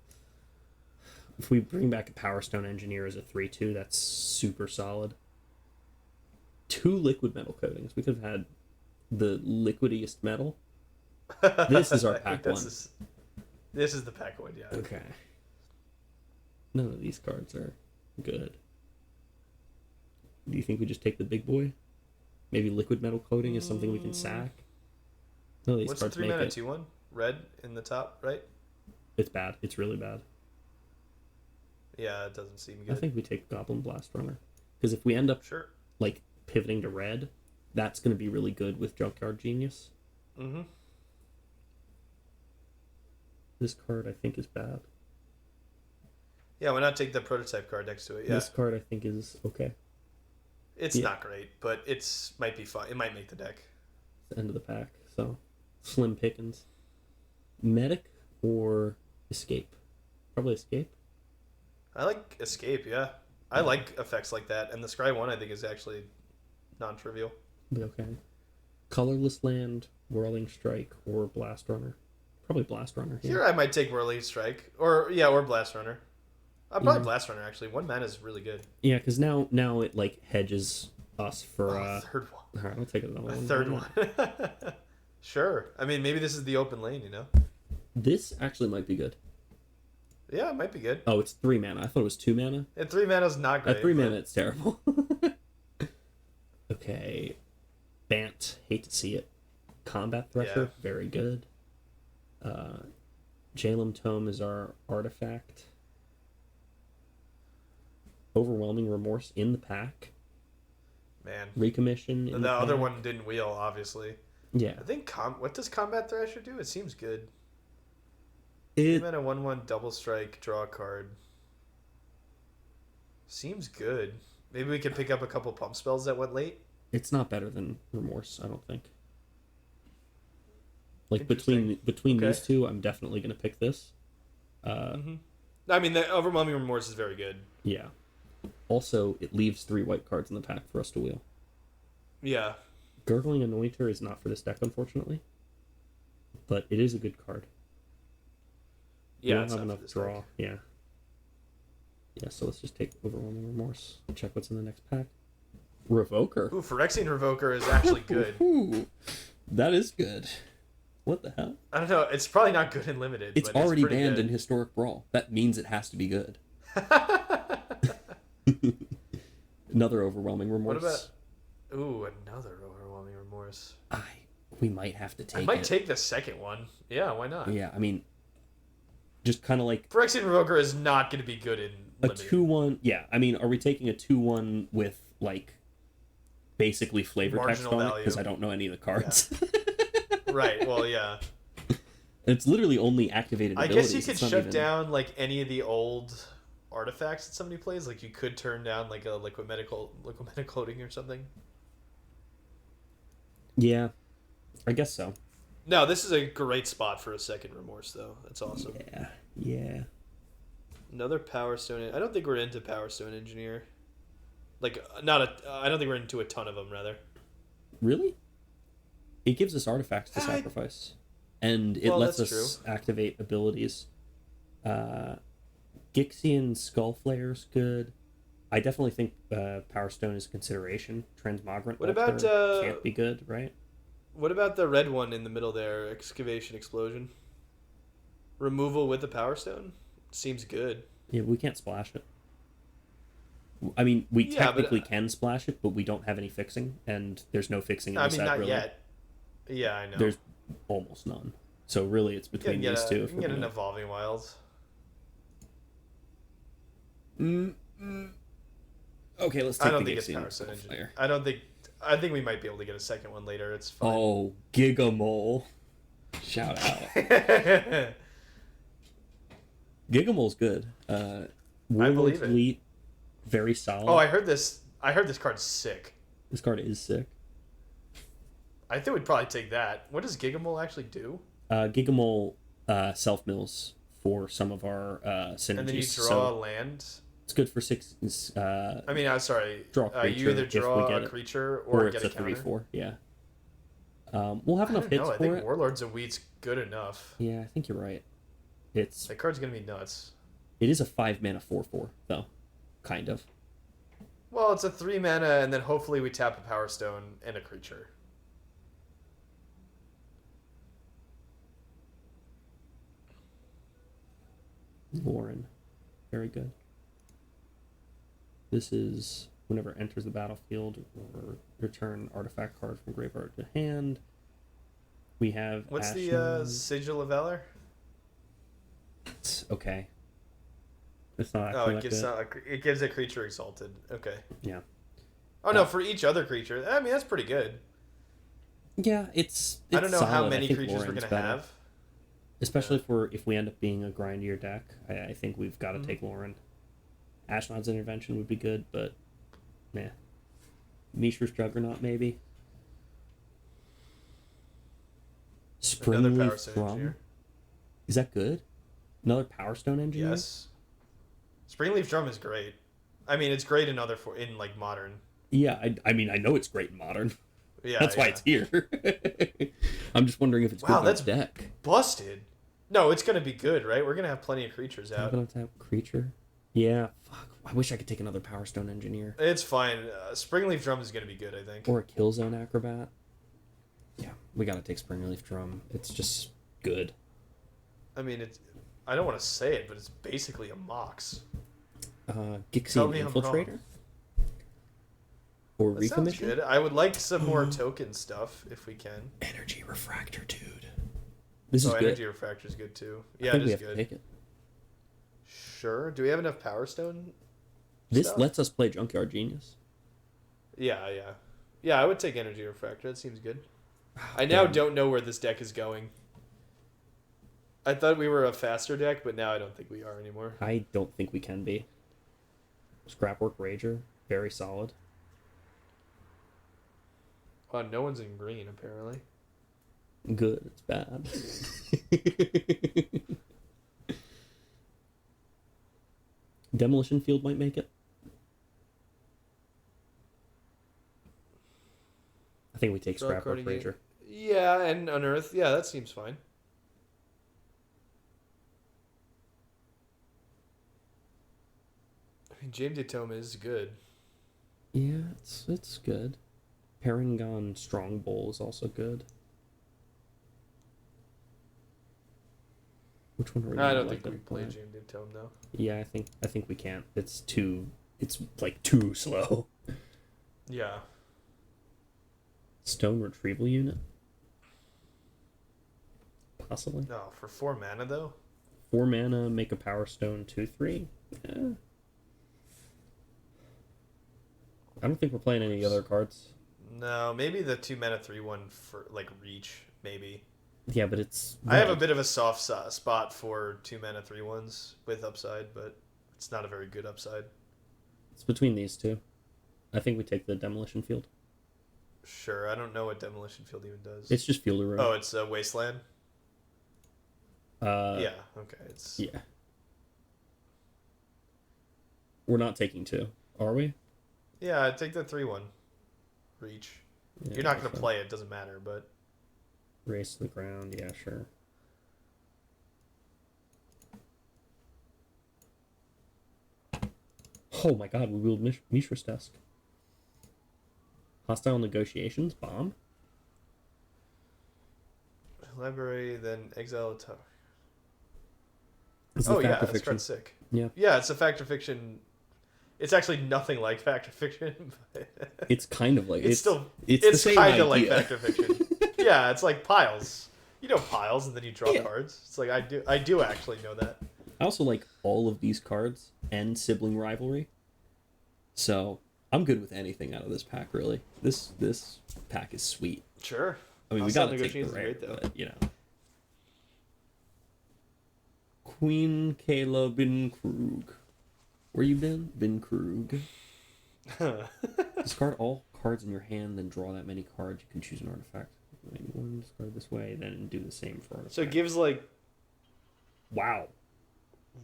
If we bring back a Power Stone Engineer as a 3/2, that's super solid. 2 liquid metal coatings. We could have had the liquidiest metal. This is our pack 1. This is the pack 1, yeah. Okay. None of these cards are good. Do you think we just take the big boy? Maybe liquid metal coating is something we can sack? None of these What's cards the 3 mana 2/1? Red in the top, right? It's bad. It's really bad. Yeah, it doesn't seem good. I think we take Goblin Blast Runner. Because if we end up like pivoting to red, that's going to be really good with Junkyard Genius. Mm-hmm. This card, I think, is bad. Yeah, why not take the prototype card next to it? Yeah. This card I think is okay. It's not great, but it's might be fun. It might make the deck. It's the end of the pack, so slim pickings. Medic or Escape? Probably Escape. I like Escape, yeah. I like effects like that, and the Scry 1 I think is actually non-trivial. Be okay. Colorless Land, Whirling Strike, or Blast Runner. Probably Blast Runner. Here I might take Whirling Strike, or Blast Runner. Probably Blast Runner actually. 1 mana is really good. Yeah, because now it like hedges us for third one. All right, I'll take another one. Third one. Sure. I mean, maybe this is the open lane, you know. This actually might be good. Yeah, it might be good. Oh, it's 3 mana. I thought it was 2 mana. And 3 mana is not great. At 3 mana, it's terrible. Okay. Bant, hate to see it. Combat Thresher, very good. Jalem Tome is our artifact. Overwhelming Remorse in the pack. Man. Recommission in the pack. other one didn't wheel, obviously. Yeah. I think what does Combat Thrasher do? It seems good. It a 1/1 double strike, draw a card. Seems good. Maybe we could pick up a couple pump spells that went late. It's not better than Remorse, I don't think. Like between these two, I'm definitely gonna pick this. I mean, the Overwhelming Remorse is very good. Yeah. Also, it leaves 3 white cards in the pack for us to wheel. Yeah. Gurgling Anointer is not for this deck, unfortunately. But it is a good card. Yeah, we don't have enough draw. Deck. Yeah. Yeah, so let's just take Overwhelming Remorse. Check what's in the next pack. Revoker. Ooh, Phyrexian Revoker is actually good. Ooh, that is good. What the hell? I don't know. It's probably not good in Limited. It's but already it's banned good. in Historic Brawl. That means it has to be good. Another Overwhelming Remorse. What about... Ooh, another Overwhelming Remorse. We might have to take I might take the second one. Yeah, why not? Yeah, I mean... Just kind of like... Phyrexian Revoker is not going to be good in Limited. A 2-1... Yeah, I mean, are we taking a 2-1 with, like... basically flavor text on it? Because I don't know any of the cards. Yeah. Right, well, yeah. It's literally only activated abilities. I guess you could shut down, like, any of the old artifacts that somebody plays. Like, you could turn down, like, a liquid coating or something. Yeah, I guess so. No, this is a great spot for a second Remorse, though. That's awesome. Yeah. Another Power Stone. I don't think we're into Power Stone Engineer. Like, I don't think we're into a ton of them, rather. Really? It gives us artifacts to sacrifice. And it lets us activate abilities. Gixian Skullflare's good. I definitely think Power Stone is a consideration. Transmogrant can't be good, right? What about the red one in the middle there? Excavation Explosion. Removal with the Power Stone? Seems good. Yeah, we can't splash it. I mean, we technically can splash it, but we don't have any fixing, and there's no fixing in the set, not really. yet. Yeah, I know. There's almost none. So really, it's between these two. You can get an Evolving Wilds. Okay, let's take I don't the think it's Gixian Power Stone Engineer. Skullflare. I think we might be able to get a second one later. It's fine. Oh, Gigamole. Shout out. Gigamole's good. Warlord's Elite, very solid. Oh, I heard this card's sick. This card is sick. I think we'd probably take that. What does Gigamole actually do? Gigamole self-mills for some of our synergies. And then you draw a land? It's good for 6... I mean, I'm sorry. Draw a creature you either draw a creature or get it's a counter. 3/4, yeah. We'll have enough hits for it. I think Warlord's of Wheat's good enough. Yeah, I think you're right. That card's going to be nuts. It is a 5-mana 4/4, though. Kind of. Well, it's a 3 mana, and then hopefully we tap a Power Stone and a creature. Lauren. Very good. This is whenever it enters the battlefield or return artifact card from graveyard to hand. We have What's the Sigil of Valor? It's okay. It's not actually it gives a creature exalted. Okay. Yeah. Oh no, for each other creature. I mean, that's pretty good. Yeah, it's I don't know solid. how many creatures Lauren's we're gonna better. have. Especially if we end up being a grindier deck, I think we've got to take Lauren. Ashnod's Intervention would be good, but nah. Mishra's Juggernaut, maybe. Another Power Springleaf Stone Drum. Engineer. Is that good? Another Power Stone Engineer? Yes. Springleaf Drum is great. I mean, it's great in like modern. Yeah, I mean, I know it's great in modern. Yeah, That's why it's here. I'm just wondering if it's good in that's deck. Busted. No, it's gonna be good, right? We're gonna have plenty of creatures out. Gonna tap creature. Yeah, fuck. I wish I could take another Power Stone Engineer. It's fine. Springleaf Drum is gonna be good, I think. Or a Killzone Acrobat. Yeah, we gotta take Springleaf Drum. It's just good. I mean, I don't want to say it, but it's basically a Mox. Gixian Infiltrator? Or That sounds Recommission? good. I would like some more token stuff if we can. Energy Refractor, dude. This is good. Energy Refractor is good too. Yeah, I think it we is have good. to take it. Sure. Do we have enough Power Stone? This stuff? lets us play Junkyard Genius. Yeah. Yeah, I would take Energy Refractor. That seems good. I now don't know where this deck is going. I thought we were a faster deck, but now I don't think we are anymore. I don't think we can be. Scrapwork Rager, very solid. No one's in green, apparently. Good, it's bad. Demolition Field might make it. I think we take Scrapwork Rager. Yeah, and Unearth. Yeah, that seems fine. I mean, James Tome is good. Yeah, it's good. Paragon Strong Bowl is also good. Which one are we? I don't think we play James Tome though. Yeah, I think we can't. It's like too slow. Yeah. Stone Retrieval Unit? Possibly. No, for 4 mana though. 4 mana, make a Power Stone 2/3. Yeah. I don't think we're playing any other cards. No, maybe the 2 mana 3/1 for like reach, maybe. Yeah, but it's. I have a bit of a soft spot for 2 mana 3/1s with upside, but it's not a very good upside. It's between these two. I think we take the Demolition Field. Sure, I don't know what Demolition Field even does. It's just Field Erosion. Oh, it's a Wasteland? Yeah, okay. Yeah. We're not taking 2, are we? Yeah, I'd take the 3/1 reach. Yeah, You're not going to play it, doesn't matter, but... Race to the ground, yeah, sure. Oh my god, we wheeled Mishra's desk. Hostile Negotiations, bomb? Library, then exile a tower. Oh yeah, that's card sick. Yeah. Yeah, it's a Fact or Fiction. It's actually nothing like Fact or Fiction. It's kind of like it's the same kind of idea. like Fact or Fiction. Yeah, it's like piles. You know piles, and then you draw Yeah. cards. It's like I do actually know that. I also like all of these cards and Sibling Rivalry. So I'm good with anything out of this pack, really. This pack is sweet. Sure. I mean, we Hostile gotta take the Negotiations is rare, great, though. but, you know. Queen Kayla Bin Krug. Where you been? Bin Krug. Discard all cards in your hand, then draw that many cards. You can choose an artifact. One discard this way, then do the same for artifact. So it gives like... Wow.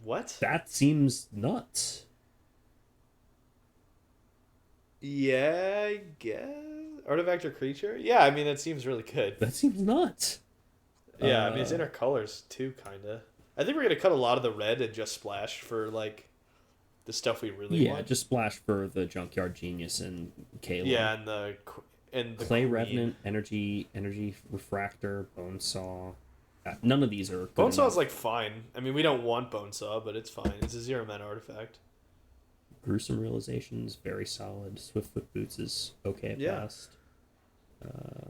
What? That seems nuts. Yeah, I guess. Artifact or creature? Yeah, I mean, that seems really good. That seems nuts. Yeah, I mean, it's in our colors, too, kind of. I think we're going to cut a lot of the red and just splash for, like, the stuff we really want. Yeah, just splash for the Junkyard Genius and Kayla. Yeah, and the Clay Queen. Revenant, Energy Refractor, Bonesaw. None of these are good Bonesaw's, enough. like, fine. I mean, we don't want Bonesaw, but it's fine. It's a 0-mana artifact. Gruesome Realizations, very solid. Swiftfoot Boots is okay at best.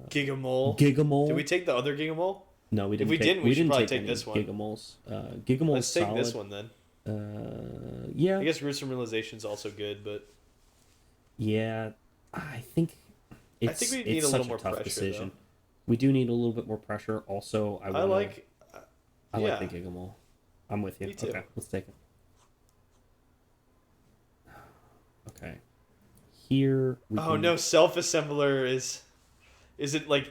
Gigamole. Gigamole. Did we take the other Gigamole? No, we didn't. If we didn't, we should probably take any this one. Gigamoles. Gigamole's Let's take solid. this one, then. Yeah. I guess Gruesome Realization's also good, but... Yeah, I think I think we need a little more pressure, decision. though. We do need a little bit more pressure. Also, I like the Gigamole. I'm with you. Me too. Okay, let's take it. here. Oh no, self-assembler isn't like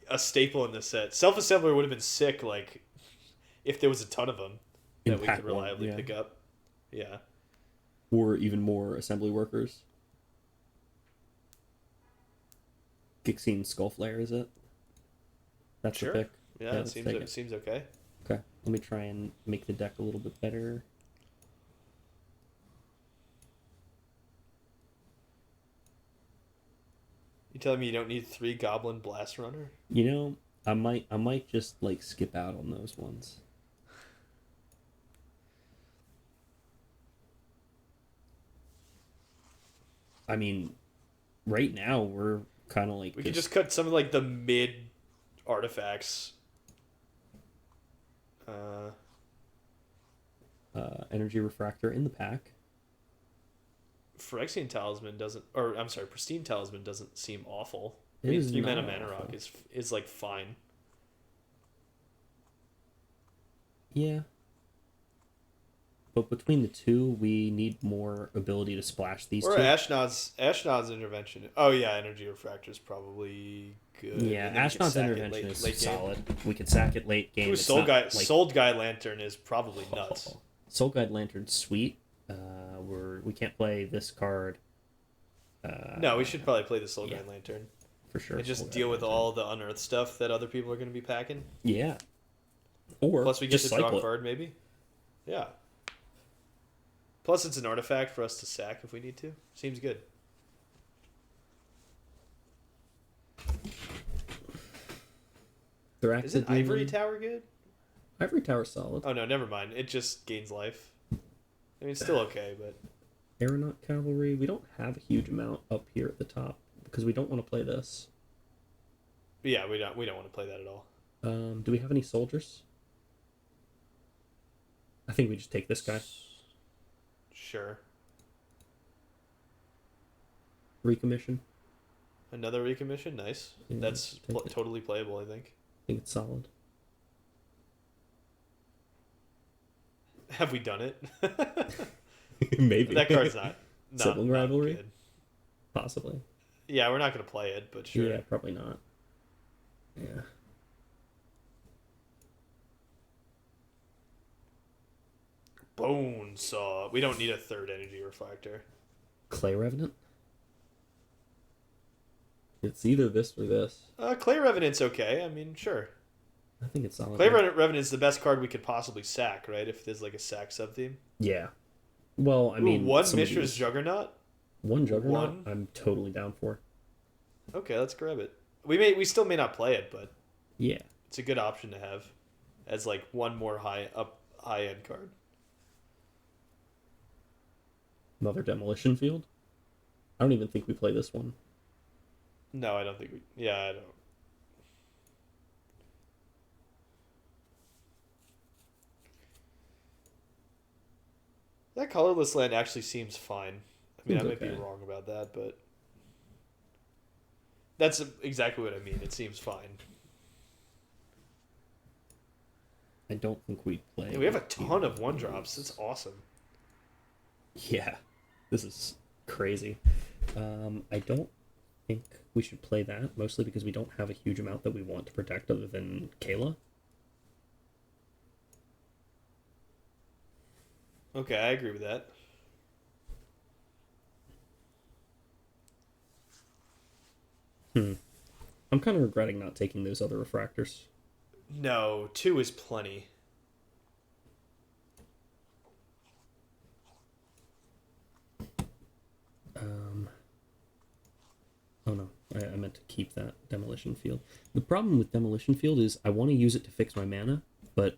a staple in this set. Self-assembler would have been sick, like if there was a ton of them that we could reliably pick up. Yeah. Or even more assembly workers. Gixine Skullflare, is it? That's sure. the pick. Yeah, it seems okay. Okay, let me try and make the deck a little bit better. You telling me you don't need 3 Goblin Blast Runner? You know, I might just like skip out on those ones. I mean, right now we're kind of like we could just cut some of like the mid artifacts. Energy Refractor in the pack. Phyrexian Talisman doesn't, or I'm sorry, Pristine Talisman doesn't seem awful. It I mean, is 3 mana not Mana awful. Rock is like fine. Yeah. But between the two, we need more ability to splash these Or two. Ashnod's Intervention. Oh yeah, Energy Refractor is probably good. Yeah, And then you can Ashnod's sack it Intervention is late game. solid. We could sack it late game. Ooh, It's Soul not, Guy like, Soul Guy Lantern is probably nuts. Soul Guide Lantern's sweet. We can't play this card. No, we should probably play the Soul Guy Lantern. For sure. And just Soul Guide deal with Lantern. all the unearthed stuff that other people are going to be packing. Yeah. Or Plus we get just to draw a cycle it. card, maybe. Yeah. Plus it's an artifact for us to sack if we need to. Seems good. Isn't Ivory Tower good? Ivory Tower's solid. Oh no, never mind. It just gains life. I mean, it's still okay, but Aeronaut Cavalry. We don't have a huge amount up here at the top because we don't want to play this. yeah, we don't want to play that at all. Do we have any soldiers? I think we just take this guy. Sure. Recommission. Another recommission, nice. Yeah, That's take it. totally playable, I think. I think it's solid. Have we done it? Maybe. That card's not Sibling Rivalry? good. Possibly. Yeah, we're not going to play it, but sure. Yeah, probably not. Yeah. Bone Saw. We don't need a third Energy Refractor. Clay Revenant? It's either this or this. Clay Revenant's okay. I mean, sure. I think it's solid. Clay Revenant's the best card we could possibly sack, right? If there's like a sack sub-theme. Yeah. Well, I mean... one some of Mishra's these- Juggernaut? One Juggernaut? One? I'm totally down for. Okay, let's grab it. We still may not play it, but Yeah. it's a good option to have as like one more high end card. Another Demolition Field? I don't even think we play this one. No, I don't think we. Yeah, I don't. That colorless land actually seems fine. I mean, I Seems might be okay. wrong about that, but that's exactly what I mean. It seems fine. I don't think we play... And we have a ton of one drops. That's awesome. Yeah. This is crazy. I don't think we should play that, mostly because we don't have a huge amount that we want to protect other than Kayla. Okay, I agree with that. I'm kind of regretting not taking those other refractors. No, 2 is plenty. Oh no, I meant to keep that Demolition Field. The problem with Demolition Field is I want to use it to fix my mana, but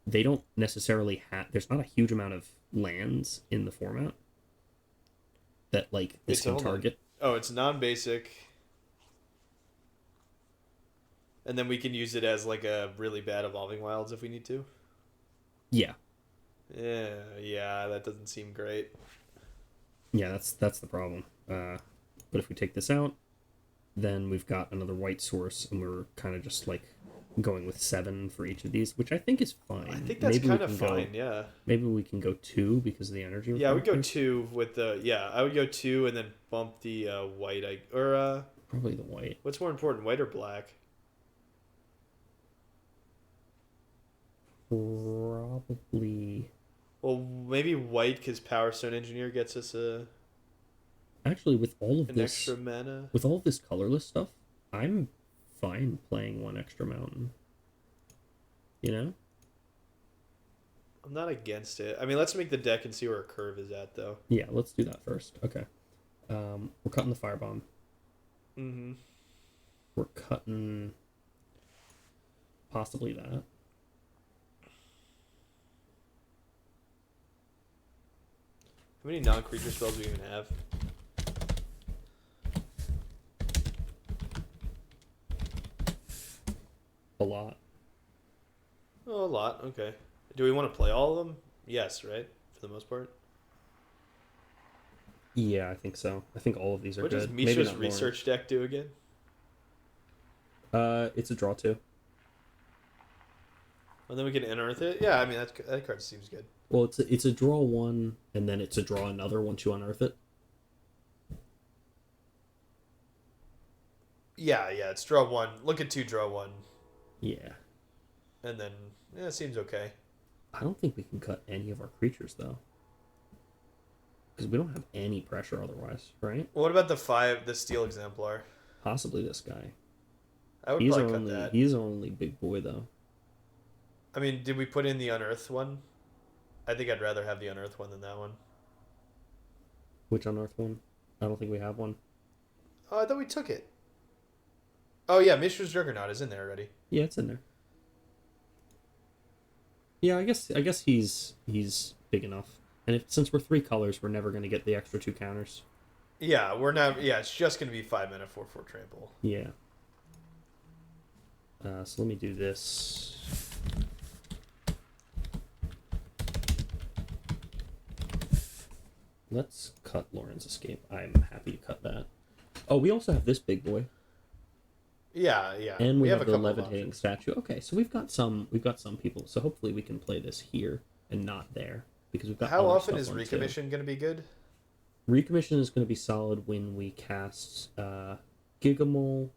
they don't necessarily have... There's not a huge amount of lands in the format that, like, this Wait, so can hold on. target. Oh, it's non-basic. And then we can use it as like a really bad Evolving Wilds if we need to. Yeah. Yeah, that doesn't seem great. Yeah, that's the problem. But if we take this out, then we've got another white source, and we're kind of just, like, going with 7 for each of these, which I think is fine. I think that's kind of fine, yeah. Maybe we can go 2 because of the energy. Yeah, I would go 2 with the I would go 2 and then bump the white probably the white. What's more important, white or black? Probably. Well, maybe white because Power Stone Engineer gets us actually with all of an this extra mana. With all of this colorless stuff, I'm fine playing 1 extra mountain. You know? I'm not against it. I mean, let's make the deck and see where our curve is at, though. Yeah, let's do that first. Okay. We're cutting the firebomb. Mm-hmm. We're cutting possibly that. How many non-creature spells do we even have? A lot. Oh, a lot. Okay. Do we want to play all of them? Yes, right? For the most part. Yeah, I think so. I think all of these are good. What does Maybe Mishra's research deck do again? It's a draw 2. And then we can unearth it? Yeah, I mean, that card seems good. Well, it's a draw 1, and then it's a draw another once you unearth it. Yeah, it's draw 1. Look at 2, draw 1. Yeah. And then, it seems okay. I don't think we can cut any of our creatures, though. Because we don't have any pressure otherwise, right? What about the Steel Exemplar? Possibly this guy. I would probably cut that. He's our only big boy, though. I mean, did we put in the unearthed one? I think I'd rather have the unearthed one than that one. Which unearthed one? I don't think we have one. Oh, I thought we took it. Oh, yeah, Mishra's Juggernaut is in there already. Yeah, it's in there. Yeah, I guess he's big enough. And since we're 3 colors, we're never going to get the extra 2 counters. Yeah, we're not. Yeah, it's just going to be 5 mana 4/4 trample. Yeah. So let me do this. Let's cut Lauren's Escape. I'm happy to cut that. Oh, we also have this big boy. Yeah. And we have the levitating statue. Okay, so we've got some people. So hopefully we can play this here and not there because we've got. How often is Recommission going to be good? Recommission is going to be solid when we cast Gigamole.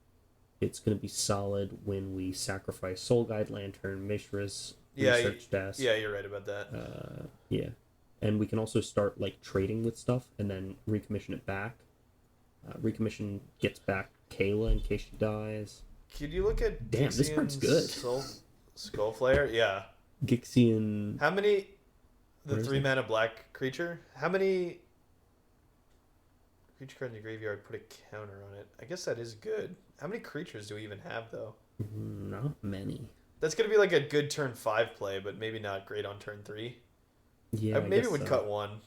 It's going to be solid when we sacrifice Soul Guide Lantern, Mishra's Research Desk. Yeah, you're right about that. Yeah. And we can also start like trading with stuff and then recommission it back. Recommission gets back Kayla in case she dies. Could you look at this card's good. Skullflayer? Yeah. Gixian. How many? The 3 mana black creature. How many creature card in the graveyard put a counter on it? I guess that is good. How many creatures do we even have though? Not many. That's gonna be like a good turn 5 play, but maybe not great on turn 3. Yeah, maybe would cut 1,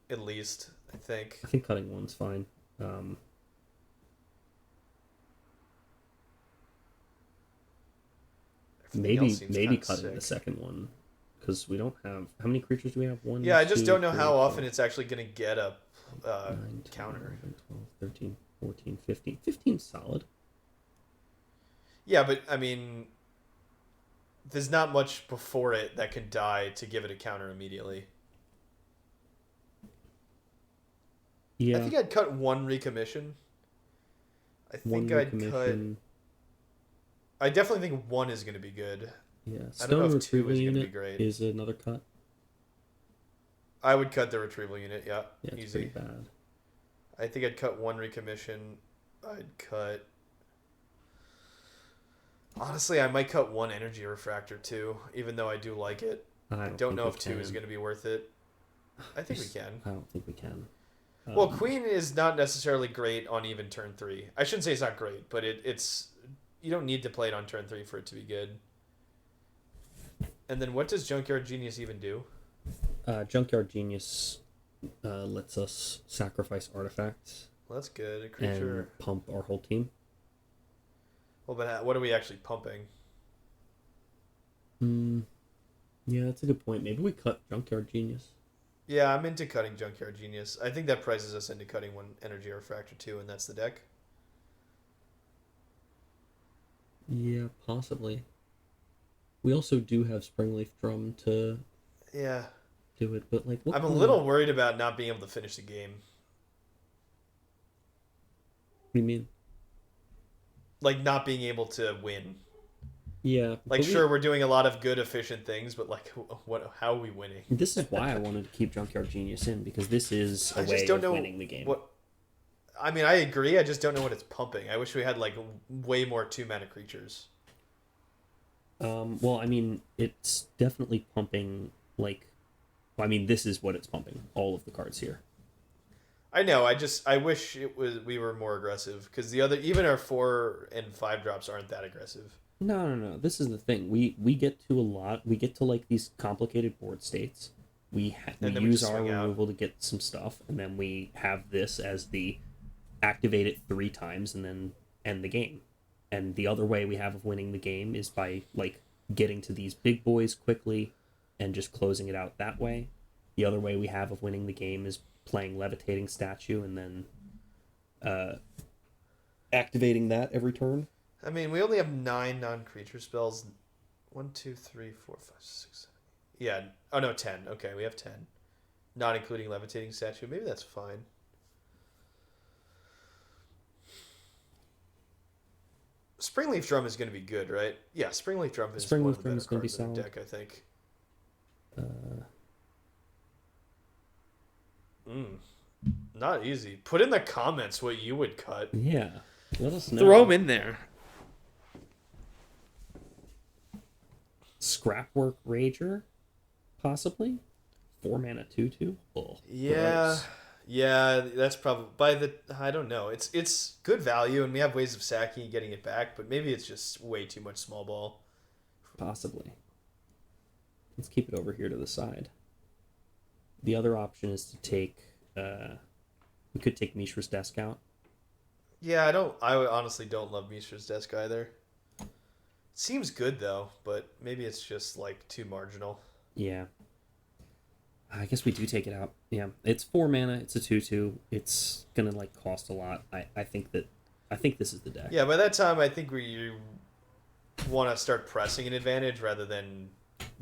at least. I think cutting 1's fine. Maybe cutting the second one because we don't have how many creatures do we have? 1. Yeah, I just don't know how often it's actually gonna get a 9, counter. 11, 12, 13, 14, 15. 15's solid. Yeah, but I mean, there's not much before it that can die to give it a counter immediately. Yeah. I think I'd cut 1 recommission. I definitely think 1 is going to be good. Yeah. I don't know if 2 is going to be unit great. is another cut. I would cut the retrieval unit, yeah. Yeah, it's easy. pretty bad. I think I'd cut 1 recommission. I'd cut... Honestly, I might cut 1 energy refractor too, even though I do like it. I don't know if 2 is going to be worth it. I think we can. I don't think we can. Well, Queen is not necessarily great on even turn 3. I shouldn't say it's not great, but it's you don't need to play it on turn 3 for it to be good. And then what does Junkyard Genius even do? Junkyard Genius lets us sacrifice artifacts. Well, that's good. A creature and pump our whole team. Well, but what are we actually pumping? Yeah, that's a good point. Maybe we cut Junkyard Genius. Yeah, I'm into cutting Junkyard Genius. I think that prices us into cutting 1 energy refractor too, and that's the deck. Yeah, possibly. We also do have Springleaf Drum to Yeah. do it, but like, what I'm a little worried about not being able to finish the game. What do you mean? Like, not being able to win. Yeah. Like, sure, we're doing a lot of good, efficient things, but like, how are we winning? This is why I wanted to keep Junkyard Genius in, because this is a way of winning the game. I mean, I agree. I just don't know what it's pumping. I wish we had like way more 2-mana creatures. Well, I mean, it's definitely pumping like. Well, I mean, this is what it's pumping. All of the cards here. I know. I wish we were more aggressive, because even our 4 and 5 drops aren't that aggressive. No. This is the thing. We get to a lot. We get to like these complicated board states. We use our removal to get some stuff, and then we have this as the activate it 3 times and then end the game. And the other way we have of winning the game is by like getting to these big boys quickly and just closing it out that way. The other way we have of winning the game is playing Levitating Statue and then activating that every turn. I mean, we only have 9 non-creature spells. 1, 2, 3, 4, 5, 6, 7. Yeah. Oh no, 10. Okay, we have 10. Not including Levitating Statue. Maybe that's fine. Springleaf Drum is going to be good, right? Yeah, Springleaf Drum is one of the better cards in the deck, I think. Not easy. Put in the comments what you would cut. Yeah, let us know. Throw them in there. Scrapwork Rager, possibly. 4 mana 2/2. Oh, yeah. gross. Yeah, that's probably I don't know. It's good value, and we have ways of sacking and getting it back, but maybe it's just way too much small ball. Possibly. Let's keep it over here to the side. The other option is to take. We could take Mishra's Desk out. Yeah, I honestly don't love Mishra's Desk either. Seems good though, but maybe it's just like too marginal. Yeah. I guess we do take it out. Yeah, it's 4 mana. It's a 2/2. It's gonna like cost a lot. I think this is the deck. Yeah, by that time I think we want to start pressing an advantage rather than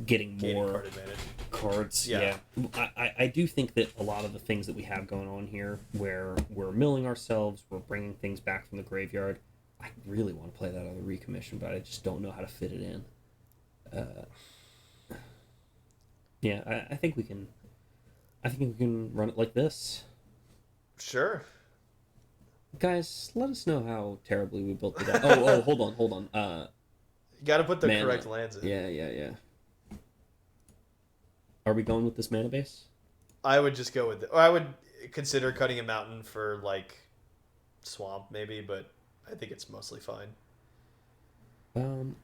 getting more card advantage. Cards. Yeah. I do think that a lot of the things that we have going on here, where we're milling ourselves, we're bringing things back from the graveyard. I really want to play that other recommission, but I just don't know how to fit it in. Yeah, I think we can. I think we can run it like this. Sure. Guys, let us know how terribly we built the deck. Oh, hold on. You got to put the mana. correct lands in. Yeah. Are we going with this mana base? I would just go with it. Or I would consider cutting a mountain for like swamp maybe, but I think it's mostly fine.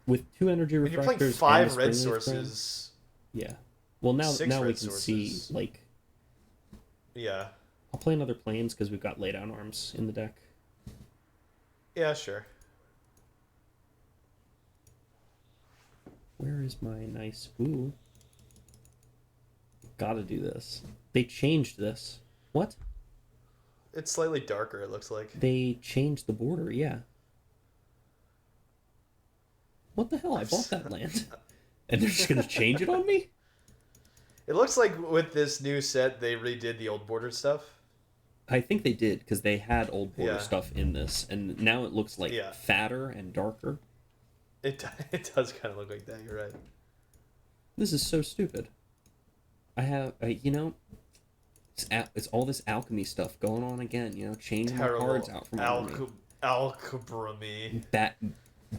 With 2 energy refractors. You're playing 5 red sources. Yeah. Well, now we can sources. see like. Yeah. I'll play another Plains because we've got laydown arms in the deck. Yeah, sure. Where is my nice... Ooh. Gotta do this. They changed this. What? It's slightly darker, it looks like. They changed the border, yeah. What the hell? I bought that land. And they're just gonna change it on me? It looks like with this new set, they redid the old border stuff. I think they did, because they had old border stuff in this, and now it looks like fatter and darker. It does kind of look like that, you're right. This is so stupid. I have, it's all this alchemy stuff going on again, changing my cards out from alchemy.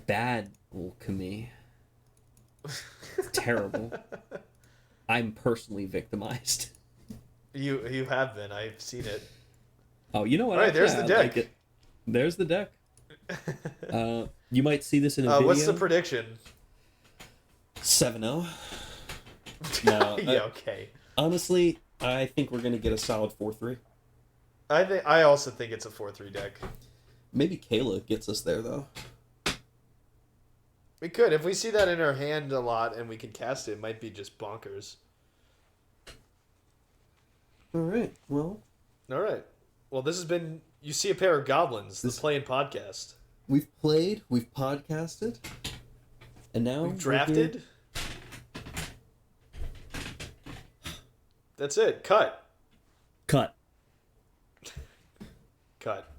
Bad alchemy. Terrible. I'm personally victimized. You have been. I've seen it. Oh, you know what? All right, there's the deck. Like there's the deck. You might see this in a video. What's the prediction? 7-0. No. Yeah, okay. Honestly, I think we're gonna get a solid 4-3. I also think it's a 4-3 deck. Maybe Kayla gets us there though. We could. If we see that in our hand a lot and we can cast it, it might be just bonkers. Alright, well, this has been You See a Pair of Goblins, the Playing Podcast. We've played, we've podcasted, and now we've drafted. That's it. Cut. Cut. Cut.